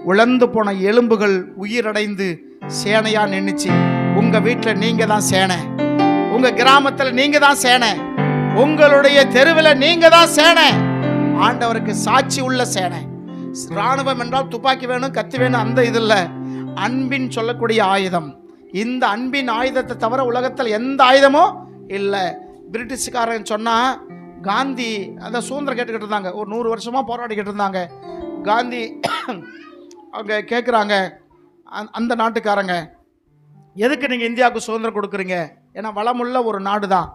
உலர்ந்து போன எலும்புகள் உயிரடைந்து சேனையா நின்னுச்சு. உங்க வீட்டில் நீங்க தான் சேனை, உங்க கிராமத்தில் நீங்க தான் சேனை, உங்களுடைய தெருவில் நீங்க தான் சேனை. ஆண்டவருக்கு சாட்சி உள்ள சேனை. ராணுவம் என்றால் துப்பாக்கி வேணும், கத்தி வேணும், அந்த இது இல்லை. அன்பின் சொல்லக்கூடிய ஆயுதம். இந்த அன்பின் ஆயுதத்தை தவிர உலகத்தில் எந்த ஆயுதமும் இல்லை. பிரிட்டிஷ்காரன் சொன்னா, காந்தி அந்த சுதந்திரம் கேட்டுக்கிட்டு இருந்தாங்க, ஒரு 100 வருஷமா போராடிக்கிட்டு இருந்தாங்க. காந்தி அவங்க கேட்குறாங்க, அந்த நாட்டுக்காரங்க, எதுக்கு நீங்கள் இந்தியாவுக்கு சுதந்திரம் கொடுக்குறீங்க? ஏன்னா வளமுள்ள ஒரு நாடு தான்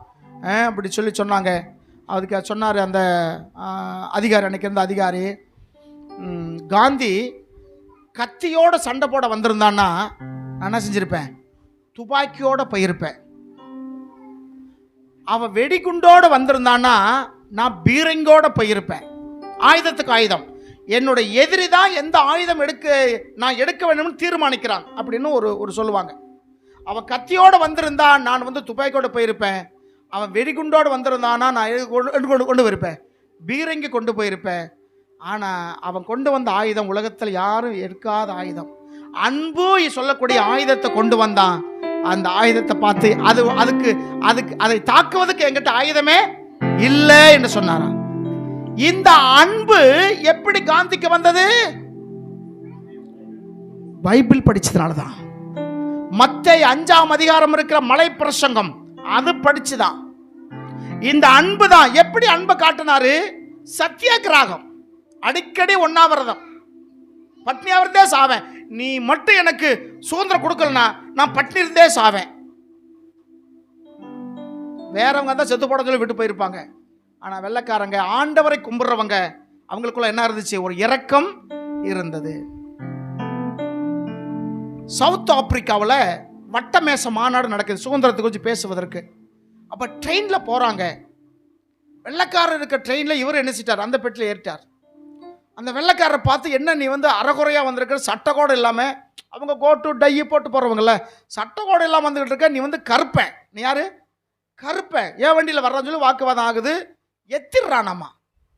அப்படி சொல்லி சொன்னாங்க. அதுக்கு சொன்னார் அந்த அதிகாரி, அன்றைக்கி இருந்த அதிகாரி, காந்தி கத்தியோட சண்டை போட வந்திருந்தான்னா நான் என்ன செஞ்சுருப்பேன்? துப்பாக்கியோட போயிருப்பேன். அவன் வெடிகுண்டோடு வந்திருந்தான்னா நான் பீரங்கோட போயிருப்பேன். ஆயுதத்துக்கு ஆயுதம். என்னோட எதிரி தான் எந்த ஆயுதம் நான் எடுக்க வேண்டும்னு தீர்மானிக்கிறான் அப்படின்னு ஒரு சொல்லுவாங்க. அவன் கத்தியோடு வந்திருந்தா நான் துப்பாக்கியோட போயிருப்பேன். அவன் வெடிகுண்டோடு வந்திருந்தானா நான் கொண்டு போயிருப்பேன், பீரங்கி கொண்டு போயிருப்பேன். ஆனால் அவன் கொண்டு வந்த ஆயுதம் உலகத்தில் யாரும் எடுக்காத ஆயுதம். அன்பு சொல்லக்கூடிய ஆயுதத்தை கொண்டு வந்தான். அந்த ஆயுதத்தை பார்த்து அதை தாக்குவதற்கு என்கிட்ட ஆயுதமே இல்லை என்று சொன்னாராம். இந்த அன்பு எப்படி காந்திக்கு வந்தது? பைபிள் படிச்சதுனாலதான். மத்தேயு 5ஆம் அதிகாரம் இருக்கிற மலை பிரசங்கம் அது படிச்சுதான். இந்த அன்பு தான். எப்படி அன்பை காட்டினாரு? சத்தியாகிரகம், அடிக்கடி உண்ணாவிரதம், பட்னியாவிருந்தே சாவேன், நீ மட்டும் எனக்கு சுதந்திரம் கொடுக்கலனா நான் பட்னி இருந்தே சாவேன். வேறவங்க தான் செத்து போட சொல்லி விட்டு போயிருப்பாங்க. ஆனால் வெள்ளைக்காரங்க ஆண்டவரை கும்பிட்றவங்க அவங்களுக்குள்ள என்ன இருந்துச்சு? ஒரு இரக்கம் இருந்தது. சவுத் ஆப்பிரிக்காவில் வட்டமேச மாநாடு நடக்குது சுதந்திரத்தை குறித்து பேசுவதற்கு. அப்போ ட்ரெயினில் போகிறாங்க. வெள்ளைக்காரர் இருக்க ட்ரெயினில் இவர் என்ன செஞ்சிட்டார்? அந்த பெட்டில் ஏறிட்டார். அந்த வெள்ளைக்காரரை பார்த்து, என்ன நீ வந்து அறகுறையாக வந்திருக்கிற, சட்டக்கோடு இல்லாமல், அவங்க கோட்டு டையை போட்டு போகிறவங்கள, சட்டக்கோடு இல்லாமல் வந்துக்கிட்டு இருக்க, நீ வந்து கருப்பேன். நீ யார்? கருப்பேன். ஏன் வண்டியில் வர்றான்னு சொல்லி வாக்குவாதம் ஆகுது. எத்திடுறானாமா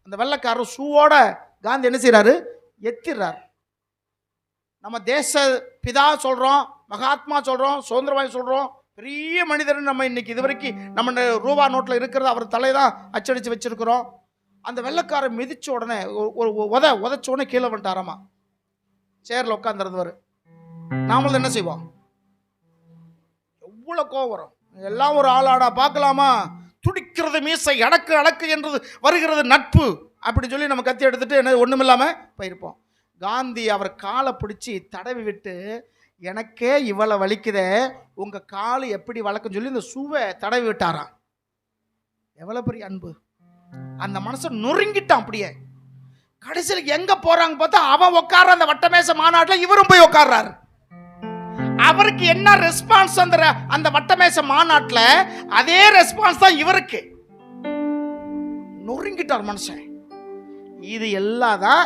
அந்த வெள்ளைக்காரர். ஷூவோட காந்தி என்ன செய்கிறாரு? எத்திடுறார். நம்ம தேச பிதா சொல்கிறோம், மகாத்மா சொல்கிறோம், சுதந்திரவாதி சொல்கிறோம், பெரிய மனிதர். நம்ம இன்னைக்கு இது வரைக்கும் நம்ம ரூபா நோட்டில் இருக்கிறது அவர் தலை தான் அச்சடித்து வச்சிருக்கிறோம். அந்த வெள்ளைக்காரர் மிதிச்ச உடனே ஒரு உதச்ச உடனே கீழே வந்துட்டாராமா. சேரில் உட்காந்துருந்தவர். நாமளும் என்ன செய்வோம்? எவ்வளோ கோவம் வரும். எல்லாம் ஒரு ஆளாடா பார்க்கலாமா, துடிக்கிறது மீசை, அடக்கு அடக்கு என்றது வருகிறது நட்பு அப்படின்னு சொல்லி நம்ம கத்தி எடுத்துட்டு என்ன ஒன்றும் இல்லாமல் போயிருப்போம். காந்தி அவர் காலை பிடிச்சி தடவி விட்டு, எனக்கே இவ்வளோ வலிக்குதே, உங்கள் கால் எப்படி வளர்க்குன்னு சொல்லி இந்த ஷூவை தடவி விட்டாராம். எவ்வளோ பெரிய அன்பு! அந்த மனசை நொறுங்கிட்டான் அப்படியே. கடைசியில் எங்கே போகிறாங்க பார்த்தா, அவன் உட்கார அந்த வட்டமேச மாநாட்டில் இவரும் போய் உட்கார்றாரு. அவருக்கு என்ன ரெஸ்பான்ஸ் அந்த வட்டமேச மாநாட்டில், அதே ரெஸ்பான்ஸ் தான் இவருக்கு. நொறுங்கிட்டார் மனுஷன். இது எல்லாம் தான்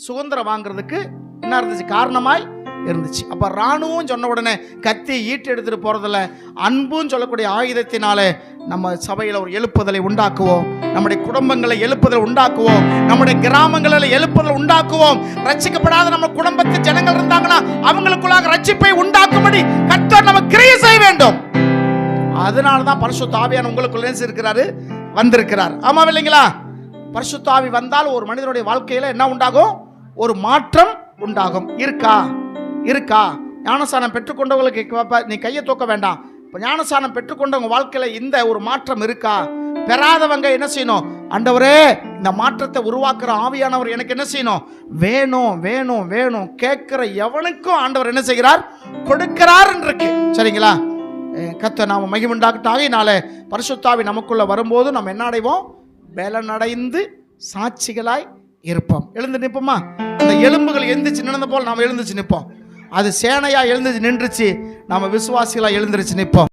சுதந்திரம் வாங்குறதுக்கு என்ன இருந்துச்சு? காரணமாய் இருந்துச்சு. அப்ப ராணுவம் சொன்ன உடனே கத்தி ஈட்டு எடுத்துட்டு போறதில்ல, அன்புன்னு சொல்லக்கூடிய ஆயுதத்தினாலே நம்ம சபையில் ஒரு எழுப்புதலை உண்டாக்குவோம், நம்முடைய குடும்பங்களை எழுப்புதல் உண்டாக்குவோம், நம்முடைய கிராமங்களில் எழுப்புதல் உண்டாக்குவோம். ரட்சிக்கப்படாத நம்ம குடும்பத்து ஜனங்கள் இருந்தாங்கன்னா அவங்களுக்குள்ளாக ரட்சிப்பை உண்டாக்கும்படி கர்த்தர் நம்ம கிரியை செய்ய வேண்டும். அதனாலதான் பரிசுத்த ஆவியானவர் உங்களுக்குள்ளே இருக்கிறாரு, வந்திருக்கிறார். ஆமா இல்லைங்களா? பரிசுத்த ஆவி வந்தால் ஒரு மனிதனுடைய வாழ்க்கையில என்ன உண்டாகும்? ஒரு மாற்றம் உண்டாகும். இருக்கா? ஞானசானம் பெற்றுக்கொண்டவங்களுக்கு நீ கையை தூக்க வேண்டாம். இப்போ ஞானசானம் பெற்றுக்கொண்டவங்க வாழ்க்கையில் இந்த ஒரு மாற்றம் இருக்கா? பெறாதவங்க என்ன செய்யணும்? ஆண்டவரே, இந்த மாற்றத்தை உருவாக்குற ஆவியானவர் எனக்கு என்ன செய்யணும்? வேணும் வேணும் வேணும். கேட்கிற எவனுக்கும் ஆண்டவர் என்ன செய்கிறார்? கொடுக்கிறார் இருக்கு. சரிங்களா? கர்த்தர் நாம மகிமையுண்டாகட்டும். ஆகையினால பரிசுத்த ஆவி நமக்குள்ள வரும்போது நம்ம என்ன அடைவோம்? பலனடைந்து சாட்சிகளாய் இருப்போம். எழுந்து நிற்போமா? அந்த எலும்புகள் எழுந்துச்சு நின்ன போல் நாம் எழுந்துச்சு நிற்போம். அது சேனையா எழுந்துச்சு நின்றுச்சு, நாம விசுவாசிகளா எழுந்துருச்சு நிற்போம்.